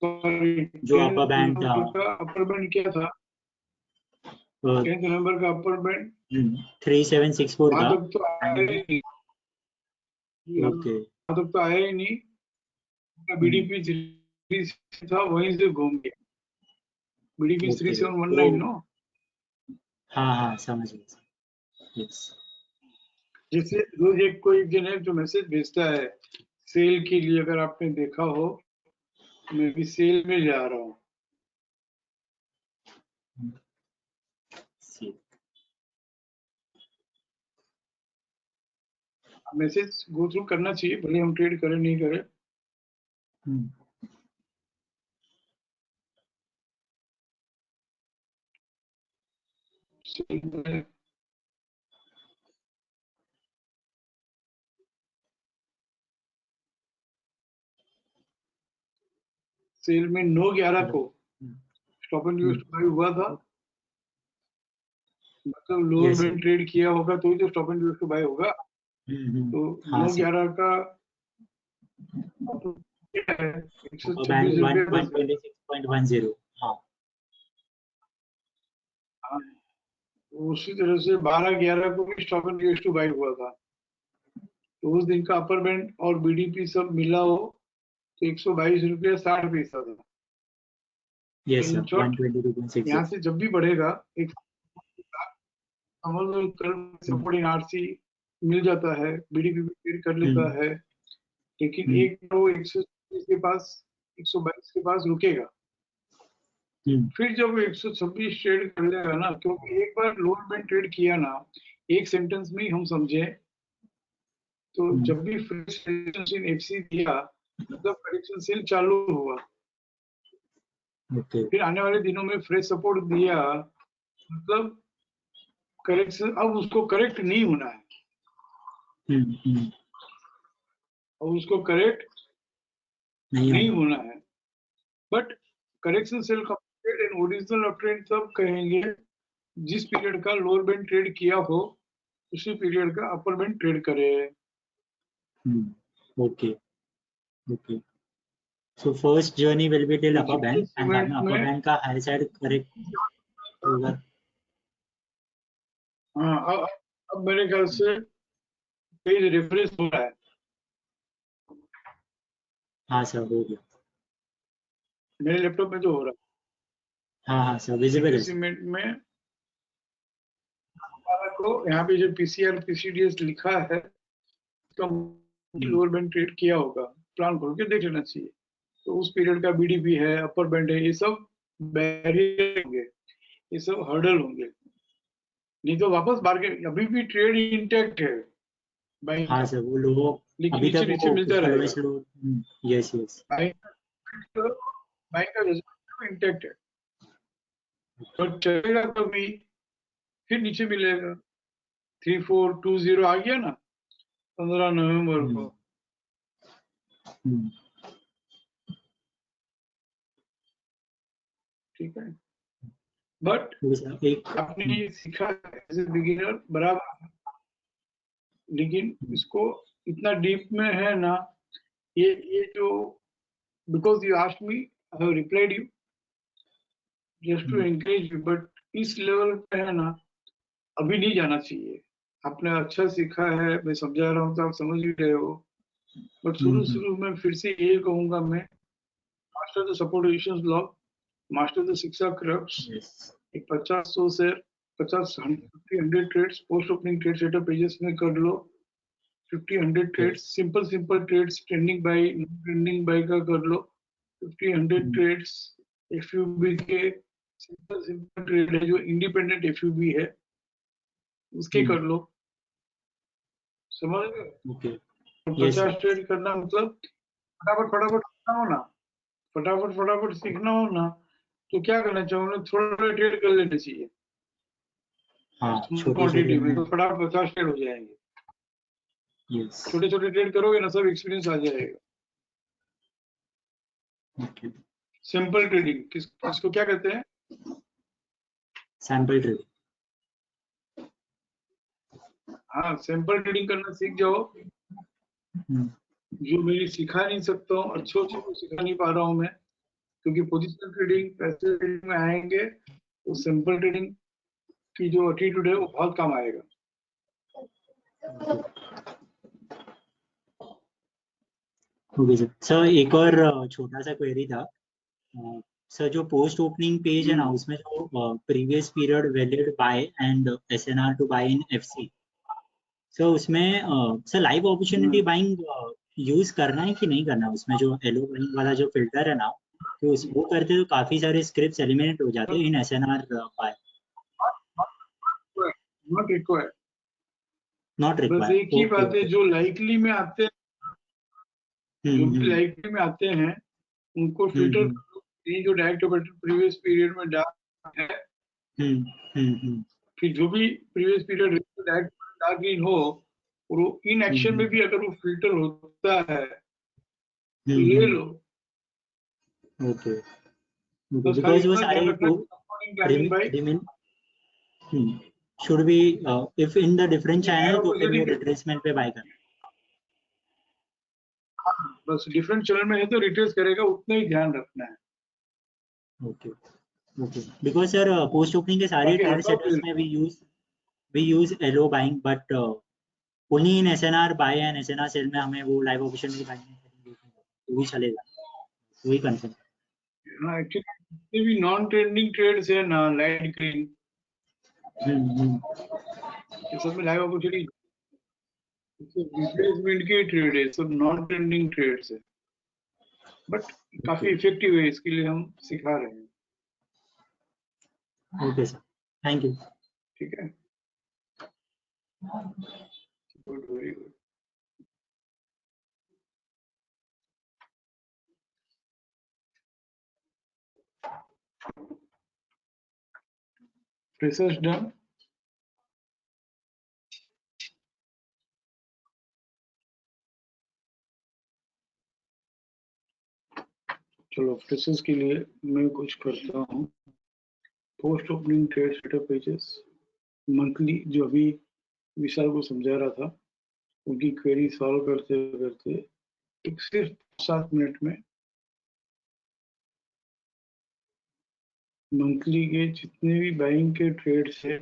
जो अपर बैंड था, अपर बैंड क्या था? 10th नवंबर का अपर बैंड 3764 था। तक तो आया ही नहीं। तक तो आया ही नहीं। बीडीपी 3 था, वहीं से घूम गया। BDP 3719 no. हाँ समझ गया। जैसे रोज एक कोई जन है जो मैसेज भेजता है सेल के लिए, अगर आपने देखा हो, मैं भी सेल में जा रहा हूँ। मैसेज गो थ्रू करना चाहिए, भले हम ट्रेड करें नहीं करें। सेल में 9/11 को स्टॉप एंड यूज बाय हुआ था, मतलब lower Yes, sir. Band trade किया होगा तो ही तो stop and use to buy होगा। तो हाँ सर, 9/11 का बैंड 126 रुपये 126.10। हाँ हाँ, उसी तरह से 12/11 को भी stop and use to buy हुआ था। तो उस दिन का अपर बैंड और बीडीपी सब मिला हो तो 122.60 था। Yes In sir, short, 122.60। यहाँ से जब भी बढ़ेगा एक सपोर्टिंग आरसी मिल जाता है, बीडीपी भी क्लियर कर लेता है, लेकिन एक तो 126 के पास 122 के पास रुकेगा। फिर जब 126 ट्रेड कर लेगा ना, क्योंकि एक बार लोअर बैंड ट्रेड किया ना, एक सेंटेंस में ही हम समझे, तो जब भी फ्रेश इन एफसी दिया मतलब करेक्शन सेल चालू हुआ। फिर आने वाले दिनों में फ्रेश सपोर्ट दिया, मतलब करेक्शन, अब उसको करेक्ट नहीं होना है, अब उसको करेक्ट नहीं होना है, but correction sell completed and original uptrend तब कहेंगे जिस पीरियड का लोअर बैंड ट्रेड किया हो उसी पीरियड का अपर बैंड ट्रेड करे। Okay okay, so first journey will be till upper band and बाद में अपर बैंड का हाई साइड करेक्ट होगा। हाँ, अब मेरे ख्याल से पेज रिफ्रेश हो रहा है। हाँ सर, हो गया, मेरे लैपटॉप में तो हो रहा है। हाँ हाँ सर, विजिबल है। सीमेंट में को यहाँ पे जो पीसीआर पीसीडीएस लिखा है तो लोअर बैंड ट्रेड किया होगा, प्लान खोल के देख लेना चाहिए। तो उस पीरियड का बीडीपी है, अपर बैंड है, ये सब बैरियर होंगे, ये सब हर्डल होंगे, नहीं तो वापस मार्केट अभी भी ट्रेड इंटैक्ट है बाइंग हाँ का, सर, वो लोग लेकिन अभी नीचे तक नीचे वो मिलता स्लो रहेगा। स्लो। यस यस, बाइंग का इंटैक्ट है, और चलेगा तो भी फिर नीचे मिलेगा। 3420 आ गया ना 15 नवंबर को। ठीक है, बट आपने ये सीखा एज ए बिगिनर बराबर, लेकिन इसको इतना डीप में है ना, ये जो because you asked me I have replied you just to encourage you, but इस लेवल पे है ना अभी नहीं जाना चाहिए। आपने अच्छा सीखा है, मैं समझा रहा हूँ तो आप समझ भी रहे हो, बट शुरू में फिर से ये कहूंगा मैं, master the support law, master the शिक्षा क्रक्स, एक 50-100 से 50-100 trades post opening trade setup pages में कर लो। 50-100 trades simple trades trending buy का कर लो। 50-100 ट्रेड्स एफयूबी के सिंपल ट्रेड है जो इंडिपेंडेंट एफयूबी है उसके कर लो, समझ गए? 50 ट्रेड करना मतलब फटाफट सीखना हो ना, फटाफट सीखना हो ना, तो क्या करना चाहिए, थोड़ा ट्रेड कर लेना चाहिए। क्वांटिटी में तो फटाफट 50 ट्रेड हो जाएंगे। छोटे ट्रेड करोगे ना, सब एक्सपीरियंस आ जाएगा। सिंपल ट्रेडिंग किसको क्या कहते हैं? Sample trading. हाँ, सैंपल ट्रेडिंग करना सीख जाओ, जो मैं सिखा नहीं सकता हूँ, अच्छे को सिखा नहीं पा रहा हूँ मैं, क्योंकि पोजिशनल ट्रेडिंग पैसे ट्रेडिंग में आएंगे तो सिंपल ट्रेडिंग की जो एटीट्यूड है वो बहुत काम आएगा। ओके सर, एक और छोटा सा क्वेरी था सर, जो पोस्ट ओपनिंग पेज है ना, उसमें जो previous period valid buy and SNR to buy in FC, sir उसमें sir live opportunity buying use करना है कि नहीं करना है? उसमें जो एलो बाइंग वाला जो फिल्टर है ना, तो वो करते तो काफी सारे स्क्रिप्ट्स एलिमिनेट हो जाते हैं in SNR buy. Not required, not required. बस एक ही बात है, जो लाइकली में आते हैं, जो भी लाइकली में आते हैं उनको फिल्टर करो, जो डायरेक्ट प्रीवियस पीरियड में डाल है कि जो भी प्रीवियस पीरियड डार्क ग्रीन हो और वो इन एक्शन में भी अगर वो फिल्टर होता है तो ले लो। ओके बस बिकॉज वो इतना सारे ध्यान रखना timing buy remain should be if in the different channel तो फिर वो रिट्रेसमेंट पे बाय करना। बस डिफरेंट चैनल में है तो रिट्रेस करेगा, उतना ही ध्यान रखना है। Okay because sir post opening के सारे बाकी ट्रेड हटाओ सेटअप्स फिर। में we use LO buying but only in SNR buy and SNR sell में हमें वो लाइव अपॉर्चुनिटी बाइंग तो भी चलेगा, वही कंफर्म। हाँ, एक्चुअली भी नॉन ट्रेंडिंग ट्रेड्स है ना, लाइट ग्रीन ये सब में लाइव अपॉर्चुनिटी रिप्लेसमेंट के ट्रेड है, सब नॉन ट्रेंडिंग ट्रेड्स है, बट काफी इफेक्टिव है, इसके लिए हम सिखा रहे हैं। Okay sir, thank you. ठीक है, good, very good. Research done. चलो फ्रेशर्स के लिए मैं कुछ करता हूँ। Post opening trade setup pages monthly, जो अभी विशाल को समझा रहा था, उनकी क्वेरी सॉल्व करते करते एक सिर्फ 7 मिनट में मंथली के जितने भी बाइंग के ट्रेड्स है,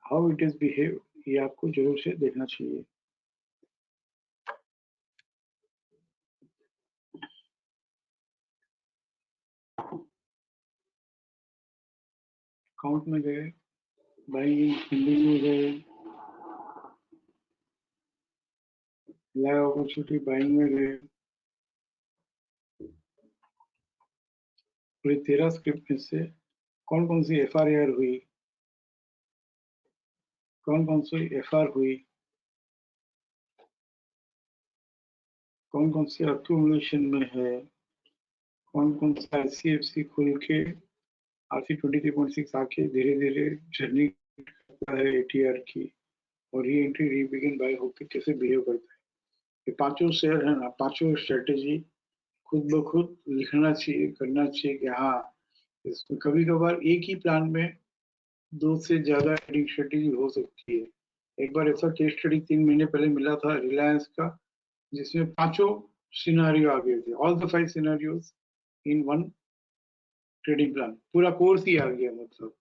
हाउ इट इज बिहेव, ये आपको जरूर से देखना चाहिए। अकाउंट में गए, बाइंग फंडिंग में गए, लाइव अपॉर्चुनिटी बाइंग में गए, पूरी 13 स्क्रिप्ट में से कौन कौन सी FRAR हुई, कौन कौन सी FR हुई, कौन कौन सी एक्यूमुलेशन में है, कौन कौन सा ICFC खुल के RC 23.6 आके धीरे धीरे जर्नी करता है ATR की, और ये एंट्री रीबिगिन बाय होकर कैसे बिहेव करता है। ये पांचों शेयर है ना, पांचों स्ट्रेटेजी खुद ब खुद लिखना चाहिए, करना चाहिए कि हाँ, इसमें कभी कभार एक ही प्लान में 2 से ज्यादा ट्रेडिंग स्ट्रेटेजी हो सकती है। एक बार ऐसा केस स्टडी 3 महीने पहले मिला था रिलायंस का, जिसमें पांचों सिनेरियो आ गए थे, all the 5 scenarios in one trading plan, पूरा कोर्स ही आ गया। मतलब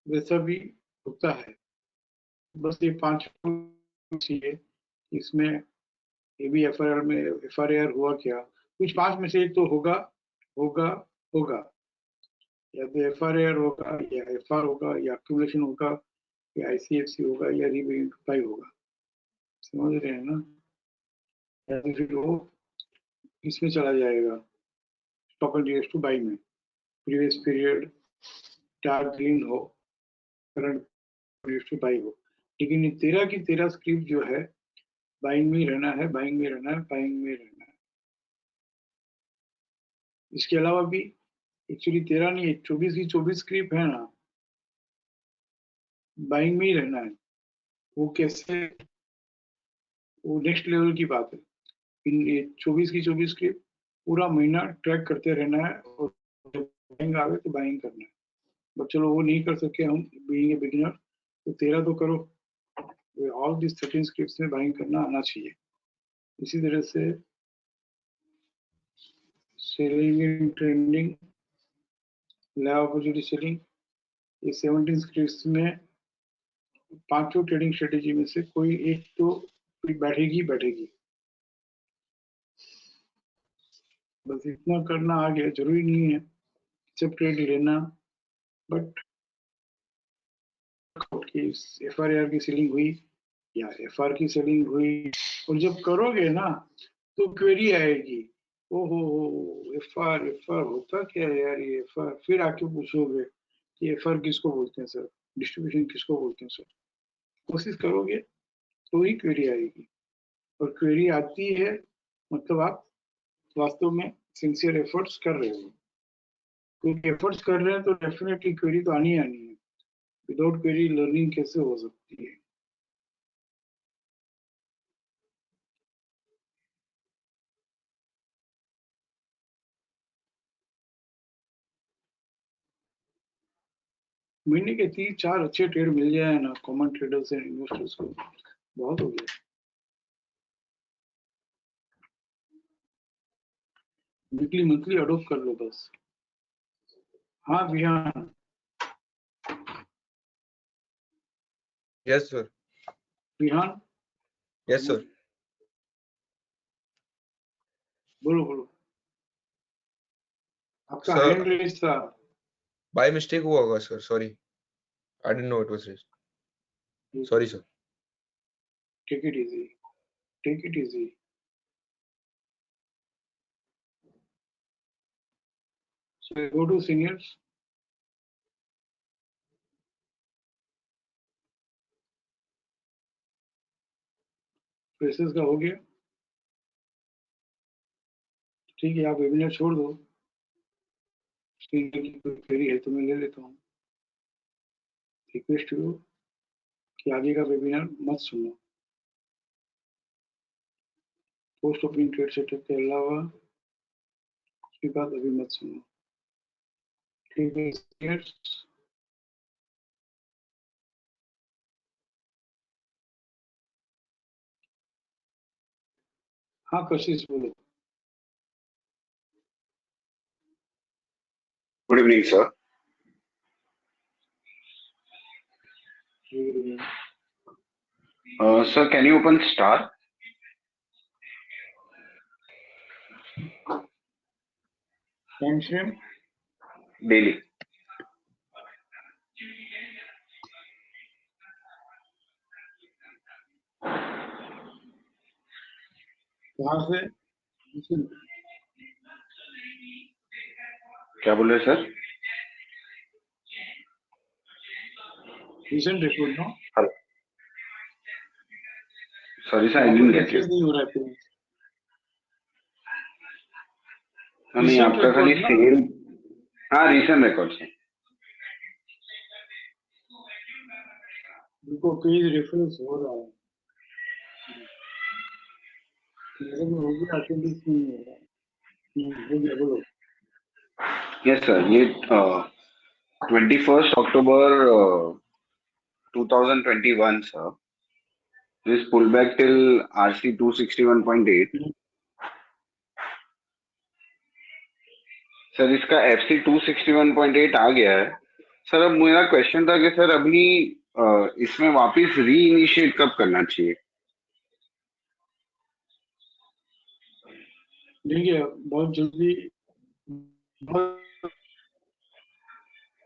वैसा भी होता है, बस ये 5 चाहिए। इसमें ये भी FRAR हुआ क्या, कुछ 5 में से एक तो होगा होगा होगा, या तो FRAR होगा, या FR होगा, या एक्यूमुलेशन होगा, या ICFC होगा, या रीबिगिन बाय होगा। समझ रहे हैं ना? या तो फिर वो इसमें चला जाएगा, stop and react two by में, प्रीवियस पीरियड डार्क ग्रीन हो, करंट रिएक्ट टू बाई हो। लेकिन ये 13 की 13 स्क्रिप्ट जो है, बाइंग में रहना है, बाइंग में रहना है, बाइंग में रहना है। इसके अलावा भी एक्चुअली 13 नहीं, 24 की 24 स्क्रिप्ट है ना, बाइंग में ही रहना है। वो कैसे, वो नेक्स्ट लेवल की बात है। इन 24 की 24 स्क्रिप्ट पूरा महीना ट्रैक करते रहना है, और जब बाइंग आवे तो बाइंग करना है। बट चलो वो नहीं कर सके हम, बीइंग ए बिगिनर, तो 13 तो करो। ऑल दिस 13 स्क्रिप्ट्स में बाइंग करना आना चाहिए। इसी तरह से सेलिंग इन ट्रेंडिंग, लाइव अपॉर्चुनिटी सेलिंग, ये 17 स्क्रिप्ट्स में पांचों ट्रेडिंग स्ट्रेटेजी में से कोई एक तो बैठेगी बैठेगी। बस इतना करना आ गया, जरूरी नहीं है सब ट्रेड लेना, बट की FRAR की सेलिंग हुई या FR की सेलिंग हुई, और जब करोगे ना तो क्वेरी आएगी, ओहो FR होता क्या है यार ये FR, फिर आके पूछोगे कि FR किसको बोलते हैं सर, डिस्ट्रीब्यूशन किसको बोलते हैं सर। कोशिश करोगे तो ही क्वेरी आएगी, और क्वेरी आती है मतलब आप वास्तव में सिंसियर एफर्ट्स कर रहे हो। क्योंकि एफर्ट्स कर रहे हैं तो डेफिनेटली क्वेरी तो आनी है। विदाउट क्वेरी लर्निंग कैसे हो सकती है? महीने के 3-4 अच्छे ट्रेड मिल जाए ना कॉमन ट्रेडर्स एंड इन्वेस्टर्स को, बहुत हो गया। वीकली मंथली अडोप्ट कर लो बस। हाँ Vihan. Yes sir. Vihan yes sir. बोलो बोलो। आपका सर हैंड रेज था। बाय मिस्टेक हुआ होगा sir, sorry, I didn't know it was raised, sorry sir. Take it easy, take it easy. So go to seniors. Freshers का हो गया, ठीक है, आप वेबिनार छोड़ दो। सीनियर की कोई क्वेरी है तो मैं ले लेता हूँ। रिक्वेस्ट करो कि आगे का वेबिनार मत सुनो। पोस्ट ओपनिंग ट्रेड सेटअप के अलावा उसकी बात अभी मत सुनो, ठीक है सीनियर्स? हाँ कशिश बोलो। Good evening, sir. Sir, can you open Star time frame daily? कहाँ से? क्या बोल रहे sir? Recent report no? Sorry sir, I didn't get you. नहीं हो रहा है। नहीं, आपका खाली सेल, हाँ रिसेंट रिकॉर्ड से। उनको कई रेफरेंस हो रहा है, मेरे में हो गया, अटेंडेंस नहीं हो रहा है। हो गया, बोलो। यस सर, ये 21 अक्टूबर 2021 sir, this pullback till RC 261.8, sir इसका FC 261.8 आ गया है। सर अब मेरा क्वेश्चन था कि सर अभी इसमें वापस री इनिशिएट कब करना चाहिए? देखिए बहुत जल्दी, बहुत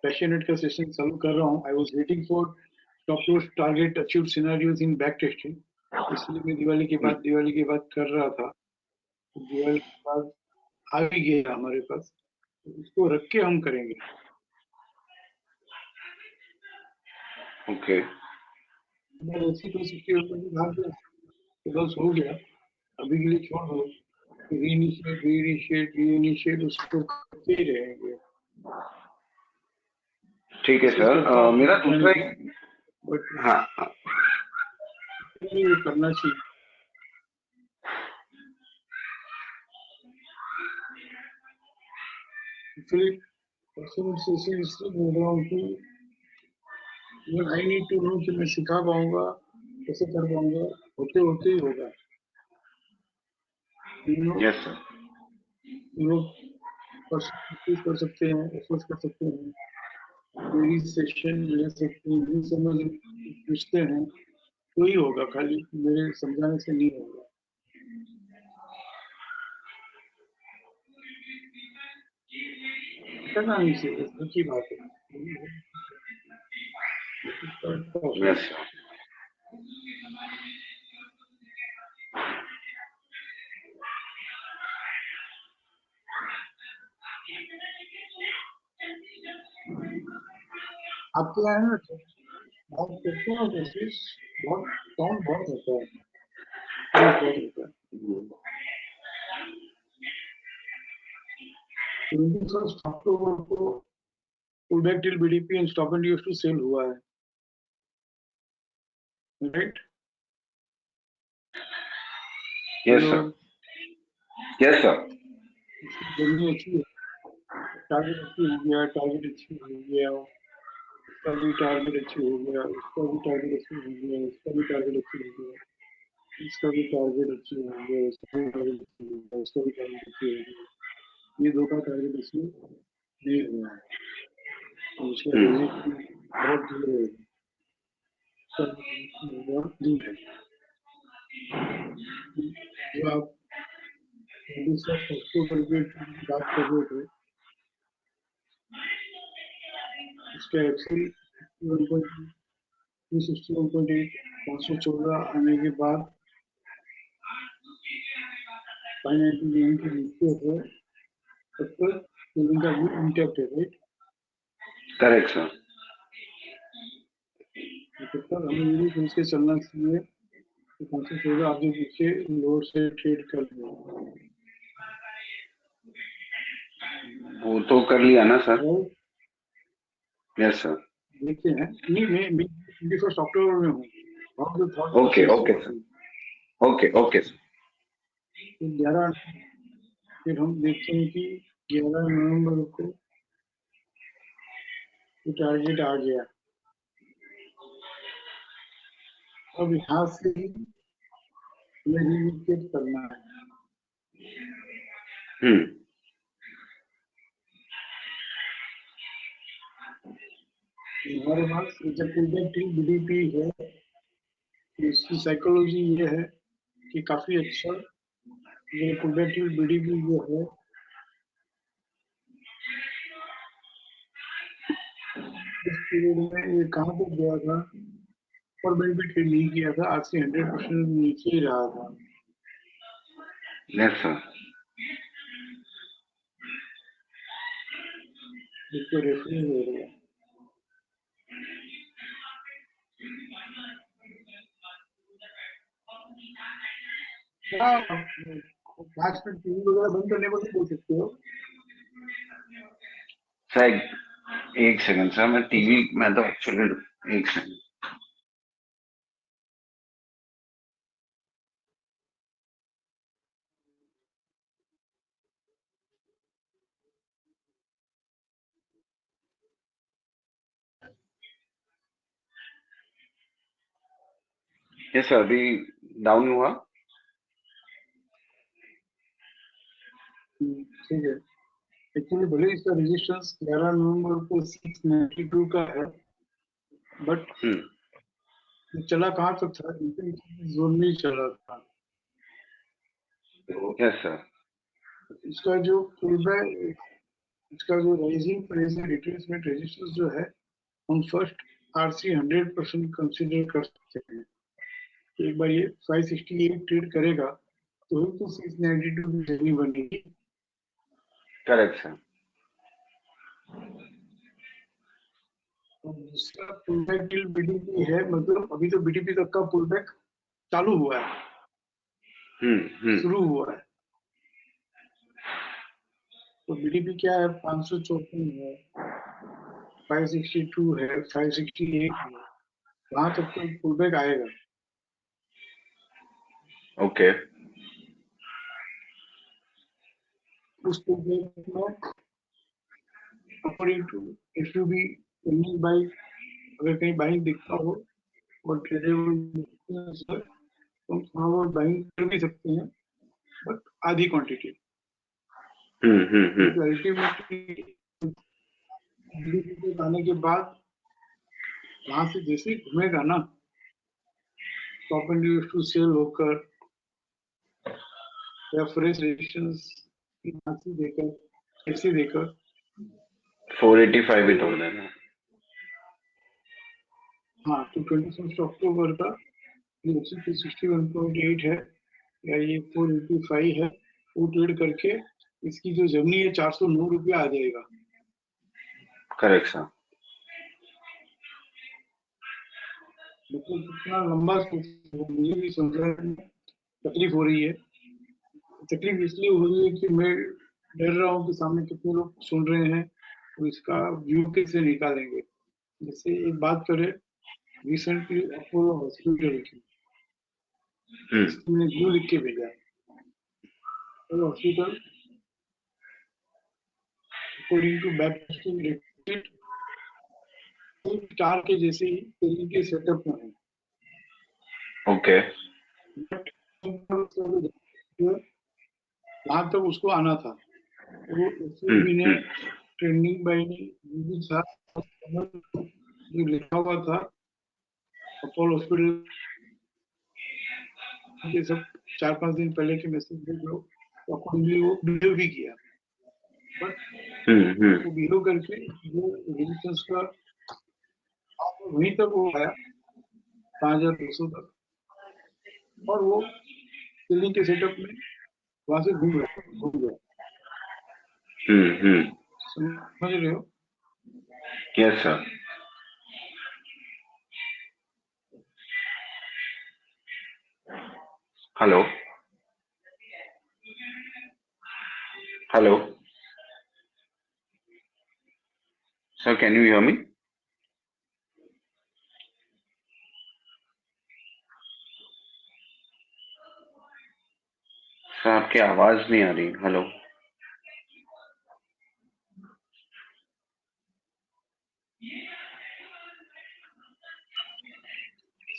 पैशनेट का सेशन चालू कर रहा हूँ। I was waiting for top loss target achieve scenarios in back testing, इसलिए मैं दिवाली के बाद कर रहा था। दिवाली के बाद आ भी गया हमारे पास, तो इसको रख के हम करेंगे। ओके, बस हो गया, अभी के लिए छोड़ दो। रीइनिशिएट उसको करते ही रहेंगे। ठीक है सर। मेरा दूसरा बट हाँ ये करना चाहिए। Actually, सेशन इसलिए बोल रहा हूँ कि आई नीड टू नो कि मैं सिखा पाऊंगा, कैसे कर पाऊंगा, होते होते ही होगा। यस सर, लोग कर सकते हैं, एफर्ट कर सकते हैं, मेरी सेशन ले सकते हैं, नहीं समझ पूछते हैं तो ही होगा, खाली मेरे समझाने से नहीं होगा। करना नहीं चाहिए, सच्ची बात है। Yes sir. आपके यहाँ है ना, बहुत करते हैं कोशिश, बहुत काउंट बहुत होता है, बहुत होता है। 21 अक्टूबर को pullback till BDP and stop and use to sell हुआ है। Right? Yes sir, yes sir. Journey अच्छी है, टारगेट अच्छी हो गया, टारगेट अच्छी हो गया, इसका भी टारगेट अच्छी हो गया, इसका भी टारगेट अच्छी हो गया, इसका भी टारगेट अच्छी हो गया, इसका भी टारगेट अच्छी हो गया, इसका भी टारगेट अच्छी हो गया, इसका भी टारगेट अच्छी हो गया। ये दो का टारगेट अच्छी नहीं हुआ है, तो उसका रिजल्ट बहुत दूर है, बहुत दूर है। जो आप अक्टूबर की बात कर रहे थे, इसका एक्सेल 61.8 514 आने के बाद 599 के नीचे है, तब तक ट्रेडिंग का व्यू इंटैक्ट है, राइट? Correct sir. तब तक हमें ये भी सोच के चलना चाहिए कि 514 आगे पीछे लोअर से ट्रेड कर लिया, वो तो कर लिया ना सर? और यस सर। देखते हैं। नहीं, मैं 21 अक्टूबर में हूँ। Okay okay sir, okay okay sir. 11 फिर हम देखते हैं कि 11 नवंबर को टारगेट आ गया। अब यहाँ से ही हमें रिविकेट करना है। हमारे पास जब इंडेक्टिव बीडीपी है, इसकी साइकोलॉजी ये है कि काफी अच्छा ये प्रोडक्टिव बीडीपी जो है इस पीरियड में ये कहाँ तक गया था और बेनिफिट नहीं किया था, आज से 100% नीचे ही रहा था। Yes sir. इसको रेफरेंस हो रहा है। पाँच मिनट टीवी वगैरह बंद करने को नहीं बोल सकते हो। सर एक सेकंड सर, मैं टीवी में तो एक्चुअली एक सेकंड। यस सर, अभी डाउन हुआ। ठीक है। एक्चुअली भले इसका रेजिस्टेंस 11 नवंबर को 692 का है, बट चला कहाँ तक था? जोन में चला था। Yes sir. इसका जो पुलबैक, इसका जो राइजिंग प्राइस रिट्रेसमेंट रेजिस्टेंस जो है, हम फर्स्ट आरसी 100% कंसीडर कर सकते हैं। एक बार ये 568 ट्रेड करेगा तो 692 की जर्नी बनेगी। Correct sir. दूसरा पुलबैक टिल बीडीपी है, मतलब अभी तो बीडीपी तक का पुलबैक चालू हुआ है, शुरू हुआ है। तो बीडीपी क्या है? 554 है, 562 है, 568 है, वहां तक तो पुलबैक आएगा। ओके। उस पुलबैक में अकॉर्डिंग टू एफयूबी बाई, अगर कहीं बाइंग दिखता हो और ट्रेडेबल तो हम थोड़ा बहुत बाइंग कर भी सकते हैं, बट आधी क्वांटिटी। अल्टीमेटली बीडीपी आने के बाद वहां से जैसे घूमेगा ना, टॉप एंड टू सेल होकर या फ्रेश रेजिस्टेंस की मार्क्स देकर ऐसे देकर 485 भी तोड़ देना। हाँ, तो 21 अक्टूबर का ये 61.8 है या ये 485 है, वो ट्रेड करके इसकी जो जर्नी है 409 रुपया आ जाएगा। Correct sir. मतलब कितना लंबा मुझे भी समझने में तकलीफ हो रही है। तकलीफ इसलिए हो रही है कि मैं डर रहा हूँ कि सामने कितने लोग सुन रहे हैं, तो इसका व्यू कैसे निकालेंगे। जैसे एक बात करें रिसेंटली अपोलो हॉस्पिटल की हम्म ब्लू लिख के भेजा। Apollo hospital according to back testing report star के जैसे ही तेल के सेटअप में है। ओके वहां तक उसको आना था, तो एसएसबी ने ट्रेंडिंग बाय ने था जो लिखा हुआ था अपोलो हॉस्पिटल के सब 4-5 दिन पहले के मैसेज जो अकॉर्डिंगली वो बिहेव भी किया, बट वो बिहेव करके जो रेजिस्टेंस का वहीं तक वो आया 5200 तक, और वो सेलिंग के सेटअप में वहां से घूम गया। समझ रहे हो? Yes sir. Hello hello sir, can you hear me? Sir आपकी आवाज नहीं आ रही। हेलो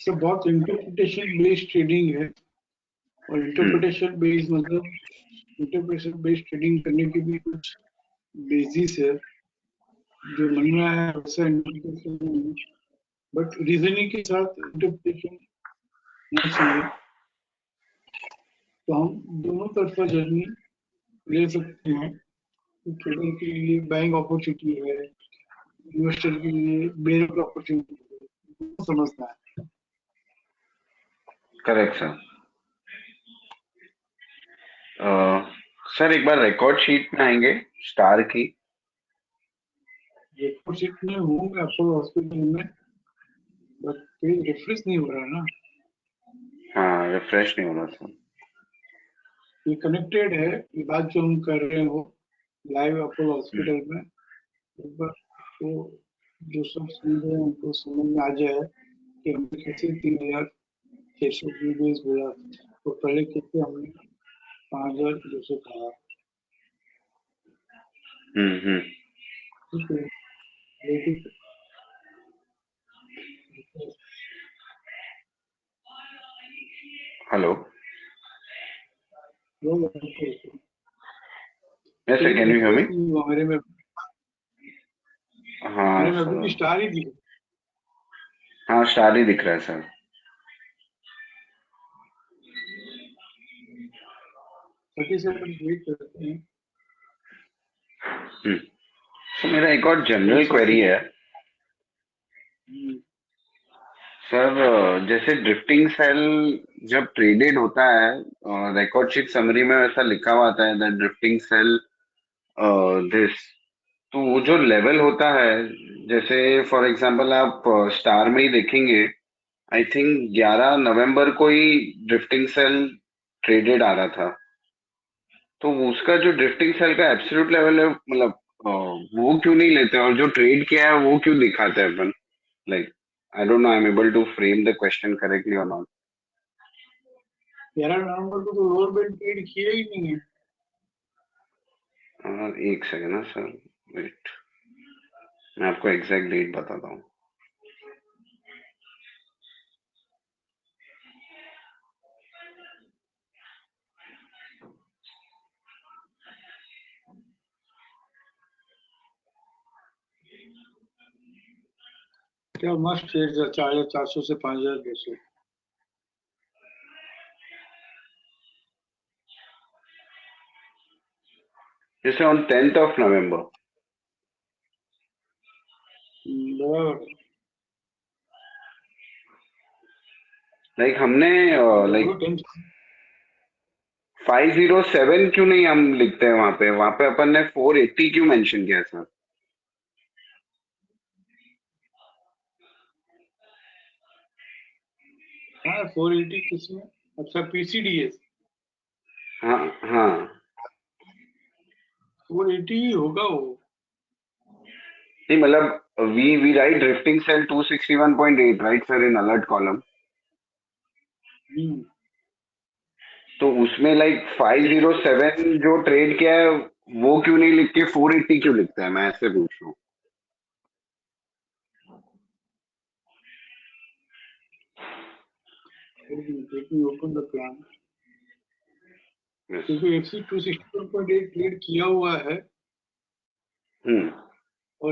सब बहुत इंटरप्रिटेशन बेस्ड ट्रेडिंग है, और इंटरप्रिटेशन बेस्ड मतलब इंटरप्रिटेशन बेस्ड ट्रेडिंग करने की भी कुछ बेसिस है, जो मन में आया वैसा इंटरप्रिटेशन नहीं, बट रीजनिंग के साथ इंटरप्रिटेशन होना चाहिए, तो हम दोनों तरफा जर्नी ले सकते हैं। ट्रेडर के लिए बाइंग अपॉर्चुनिटी है, इन्वेस्टर के लिए बेयर अपॉर्चुनिटी है, समझना है। Correct sir. सर एक बार रिकॉर्ड शीट में आएंगे स्टार की। रिकॉर्ड शीट में हूँ मैं अपोलो हॉस्पिटल में, बट पेज रिफ्रेश नहीं हो रहा ना। हाँ रिफ्रेश नहीं हो रहा सर। ये कनेक्टेड है, ये बात जो हम कर रहे हो लाइव अपोलो हॉस्पिटल में, एक बार तो जो सब सुन रहे हैं उनको समझ में आ जाए कि हमने कैसे 3600 बेस बोला, तो पहले कैसे हमने 5200 कहा। ठीक है, लेकिन hello page yes sir, can you hear me? Refresh नहीं हुआ मेरे में हाँ अभी भी सर, स्टार ही दिख हाँ स्टार ही दिख रहा है सर। 30 सेकंड वेट करते हैं। तो मेरा एक और जनरल क्वेरी है सर। जैसे ड्रिफ्टिंग सेल जब ट्रेडेड होता है, रिकॉर्ड शीट समरी में ऐसा लिखा हुआ आता है दैट ड्रिफ्टिंग सेल दिस, तो वो जो लेवल होता है, जैसे फॉर एग्जांपल आप स्टार में ही देखेंगे, आई थिंक 11 नवंबर को ही ड्रिफ्टिंग सेल ट्रेडेड आ रहा था, तो उसका जो ड्रिफ्टिंग सेल का एब्सोल्यूट लेवल है, मतलब वो क्यों नहीं लेते, और जो ट्रेड किया है वो क्यों दिखाते हैं अपन? Like I don't know I am able to frame the question correctly और नॉट। 11 नवंबर को तो लोअर बैंड ट्रेड किया ही नहीं है। एक सेकेंड ना सर, वेट, मैं आपको एग्जैक्ट डेट बताता हूँ। क्या मस्त ट्रेड था, 4400 से 5200। जैसे on 10th of November like हमने लाइक 507 क्यों नहीं हम लिखते हैं वहां पे अपन ने 480 क्यों मेंशन किया सर? हाँ 480 किसमें? अच्छा पीसीडीएस हाँ हाँ 480 ही होगा वो। नहीं, मतलब we write drifting cell 261.8, right sir, in alert column. तो उसमें लाइक 507 जो ट्रेड किया है वो क्यों नहीं लिख के 480 क्यों लिखता है? मैं ऐसे पूछ रहा हूँ. Let me open the plan. क्योंकि FC 261.8 ट्रेड किया हुआ है और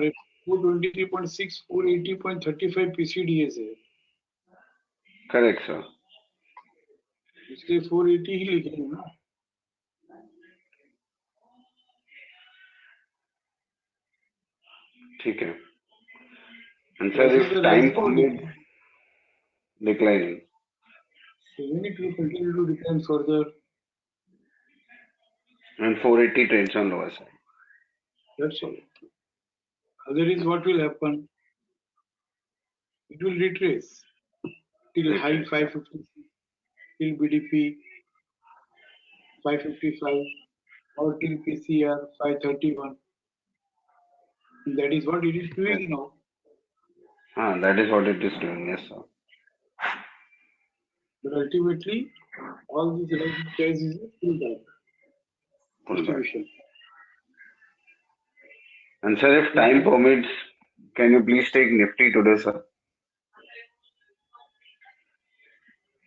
423.6 480.35 PCDS है. Correct sir. इसलिए 480 ही लिखेंगे ना. ठीक है. And sir, if time permit declining. So we need to continue to decline further. And 480 trades on lower side. That's all. Otherwise, what will happen? It will retrace till high 550, till BDP 555, or till PCR 531. And that is what it is doing now. That is what it is doing, yes sir. But ultimately, all these related pairs is a pullback distribution. And sir, if time permits, can you please take Nifty today, sir?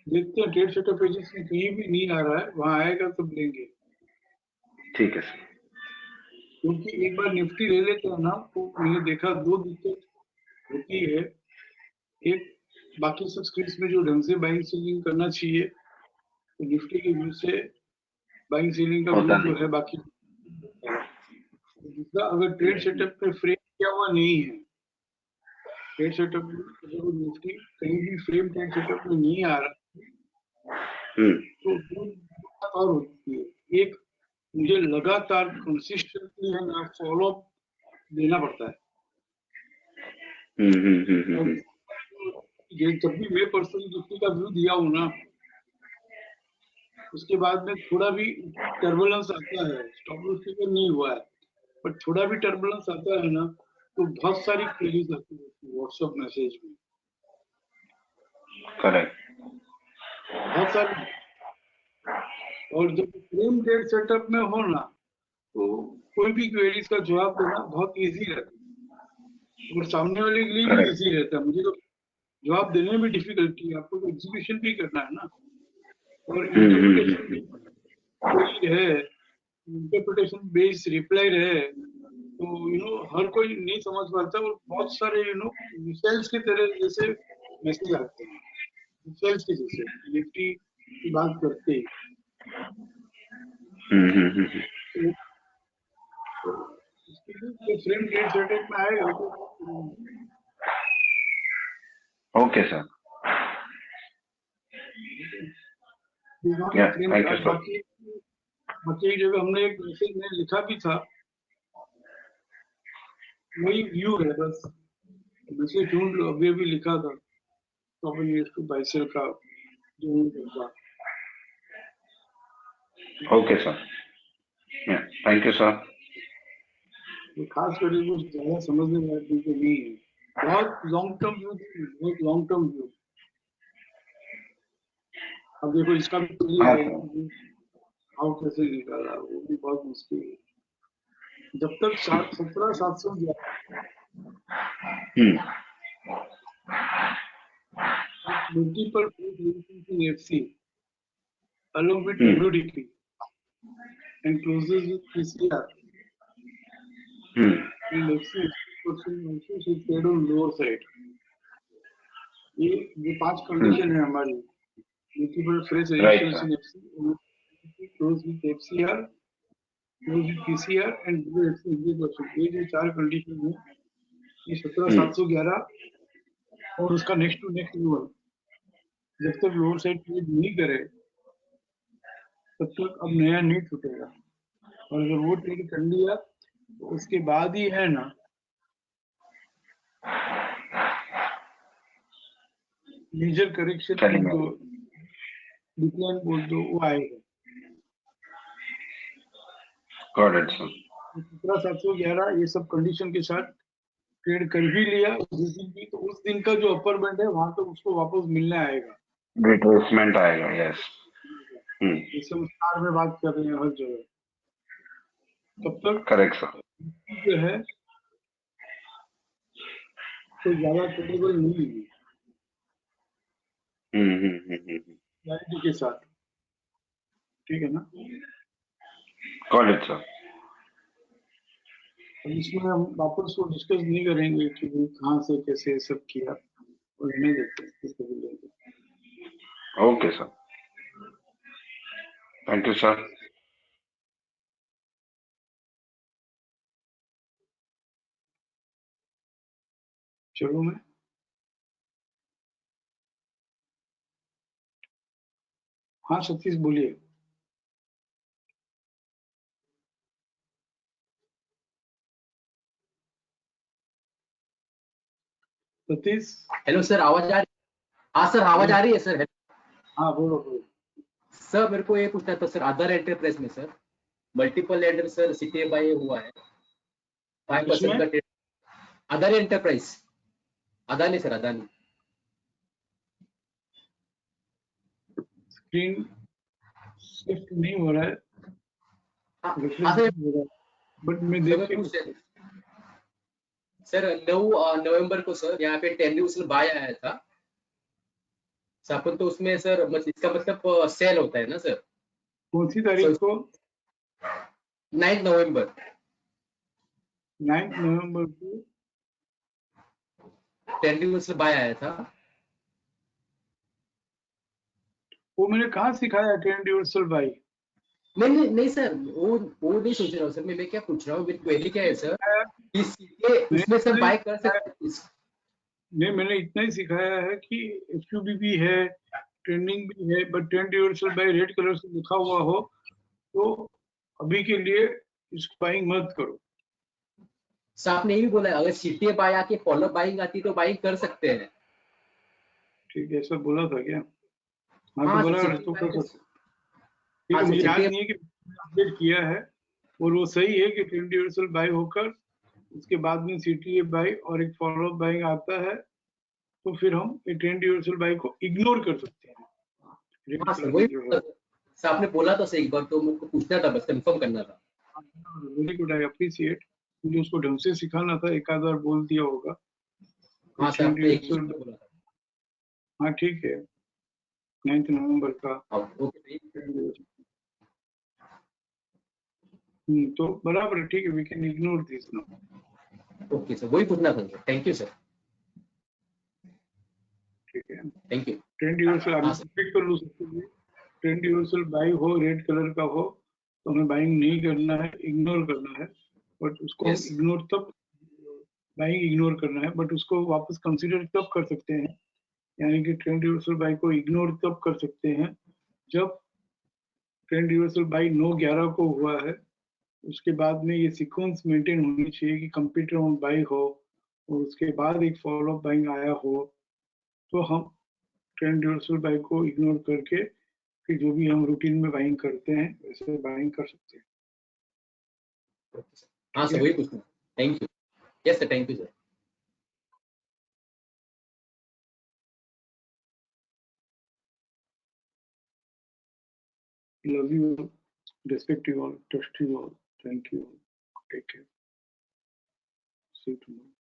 देखते हैं trade setup pages में कहीं भी नहीं आ रहा है, वहां आएगा तो लेंगे. ठीक है सर. क्योंकि एक बार निफ्टी ले लेते हैं ना तो मैंने देखा दो दिक्कत होती है. एक, बाकी सब स्क्रीन में जो ढंग से बाइंग सेलिंग करना चाहिए तो निफ्टी के व्यू से बाइंग सेलिंग का व्यू जो है बाकी. दूसरा, अगर ट्रेड सेटअप पे फ्रेम किया हुआ नहीं है, ट्रेड सेटअप में निफ्टी कहीं भी फ्रेम ट्रेड सेटअप में नहीं आ रहा तो दो बात और होती है. एक, मुझे लगातार कंसिस्टेंटली है ना फॉलोअप देना पड़ता है. जब भी मैं पर्सनली निफ्टी का व्यू दिया हूँ ना, उसके बाद में थोड़ा भी टर्बुलेंस आता है, स्टॉप लॉस ट्रिगर नहीं हुआ है, पर थोड़ा भी टर्बुलेंस आता है ना तो बहुत सारी क्वेरीज आती है व्हाट्सएप मैसेज में. करेक्ट. बहुत सारी. और जब फ्रेम ट्रेड सेटअप में हो ना तो कोई भी क्वेरीज का जवाब देना बहुत इजी रहता है और सामने वाले के लिए भी इजी रहता है. मुझे तो जवाब देने में डिफिकल्टी है, आपको तो एग्जीक्यूशन भी करना है ना. और इंटरप्रिटेशन भी है, इंटरप्रिटेशन बेस्ड रिप्लाई है, तो हर कोई नहीं समझ पाता और बहुत सारे मिसाइल्स की तरह जैसे मैसेज आते हैं, मिसाइल्स के जैसे निफ्टी की बात करते ही. फ्रेम ट्रेड सेटअप में आएगा. Okay sir. बाकी जगह हमने एक मैसेज में लिखा भी था, वही व्यू है बस. मैसेज ढूंढ लो, अभी अभी लिखा था टू बाय सेल का जो होगा. Okay sir. Thank you sir. खास करके कुछ ज्यादा समझने वाली चीजें नहीं है. बहुत लॉन्ग टर्म व्यू, बहुत लॉन्ग टर्म व्यू. अब देखो इसका भी हाउ कैसे निकाला वो भी बहुत मुश्किल है. जब तक 17,700 multiple in FC along with WDP and closes with PCR and FC also should trade on lower side. ये 5 कंडीशन है हमारी. multiple fresh resistance in FC, close with FCR, close with PCR and FC. ये जो 4 condition है, ये 17,711 और उसका next to next level जब तक लोअर साइड ट्रेड नहीं करे तब तक अब नया नहीं छूटेगा. और अगर वो ट्रेड कर लिया तो उसके बाद ही है ना मेजर करेक्शन जो डिक्लाइन बोल दो वो आएगा. 17,711 ये सब कंडीशन के साथ ट्रेड कर भी लिया जिस दिन भी, तो उस दिन का जो अपर बैंड है वहां तक उसको वापस मिलने आएगा, रिट्रेसमेंट आएगा। यस। जैसे हम स्टार में बात कर रहे हैं हर जगह, तब तक करेक्ट सर। जो है तो ज्यादा ट्रेडेबल नहीं है क्लैरिटी के साथ, ठीक है ना। Got it sir. अब इसमें हम वापस को डिस्कस नहीं करेंगे कि कहाँ से कैसे सब किया, और नहीं देखते इसको भी लेंगे। Okay sir, thank you sir. चलो मैं हाँ सतीश बोलिए। सतीश। हेलो सर, आवाज आ रही? हाँ सर, आवाज आ रही है सर। हाँ बोलो बोलो। सर मेरे को ये पूछना था सर, अदर एंटरप्राइज में sir multiple lender sir CTA buy हुआ है 5% का trade. Other enterprise, Adani sir, Adani. Screen shift नहीं हो रहा है, हाँ रिफ्रेश सर, नहीं हो रहा है, बट मैं सर देख मैं के पूछ रहा सर 9 नवंबर को सर यहाँ पे 10 न्यूज बाय आया था सर, अपन तो उसमें सर इसका मतलब सेल होता है ना सर। कौन सी तारीख को? 9 नवंबर 9 नवंबर को 10 न्यूज बाय आया था। वो मैंने कहाँ सिखाया ट्रेंड यूनिवर्सल बाई? नहीं नहीं सर, वो नहीं सोच रहा हूँ सर। मैं क्या पूछ रहा हूँ, मेरी क्वेरी क्या है सर, उसमें सर बाय कर सकते हैं? नहीं, मैंने इतना ही सिखाया है कि एफयूबी भी है, ट्रेंडिंग भी है, but trend universal by red colour से लिखा हुआ हो तो अभी के लिए इसको बाइंग मत करो। सर आपने ये भी बोला अगर सीटीए बाय आके फॉलो बाइंग आती तो बाइंग कर सकते हैं। ठीक है, ऐसा बोला था क्या? हाँ तो हाँ बराबर है, सर, तो कर सकते। ठीक हाँ है, सर, मुझे याद सीटीए। नहीं है कि अपडेट किया है, और वो सही है कि ट्रेंड यूनिवर्सल बाई होकर उसके बाद में सीटीए बाई और एक फॉलो बाइंग आता है, तो फिर हम ट्रेंड यूनिवर्सल बाई को इग्नोर कर सकते हैं। रेड हाँ सर, कलर वही की जो है, सर आपने बोला था सर एक बार, तो मुझको पूछना था, बस कंफर्म करना था। Very good, I appreciate. मुझे उसको ढंग से सिखाना था, एक आध बार बोल दिया होगा। हाँ सर, ट्रेंड आपने एक ही यूनिवर्सल, बार बोला था। हाँ ठीक है, 9 नवंबर का। ओके तो बराबर है, ठीक है, we can ignore this now. Okay sir, वही पूछना था सर। थैंक यू सर, ठीक है, थैंक यू। ट्रेंड यूनिवर्सल हाँ अभी सर, चेक कर लो सकते हैं। ट्रेंड यूनिवर्सल बाई हो, रेड कलर का हो, तो हमें बाइंग नहीं करना है, इग्नोर करना है। बट उसको हम यस इग्नोर तब, बाइंग इग्नोर करना है, बट उसको वापस कंसीडर तब कर सकते हैं, यानी कि ट्रेंड यूनिवर्सल बाई को इग्नोर तब कर सकते हैं जब ट्रेंड यूनिवर्सल बाई 9/11 को हुआ है, उसके बाद में ये सीक्वेंस मेंटेन होनी चाहिए कि कंप्यूटर ऑन बाई हो और उसके बाद एक फॉलो अप बाइंग आया हो, तो हम ट्रेंड यूनिवर्सल बाई को इग्नोर करके फिर जो भी हम रूटीन में बाइंग करते हैं वैसे बाइंग कर सकते हैं। हाँ ठीक सर, है, वही पूछना। Thank you. Yes sir, thank you sir. Love you, respect you all, trust you all, thank you all, take care, see you tomorrow.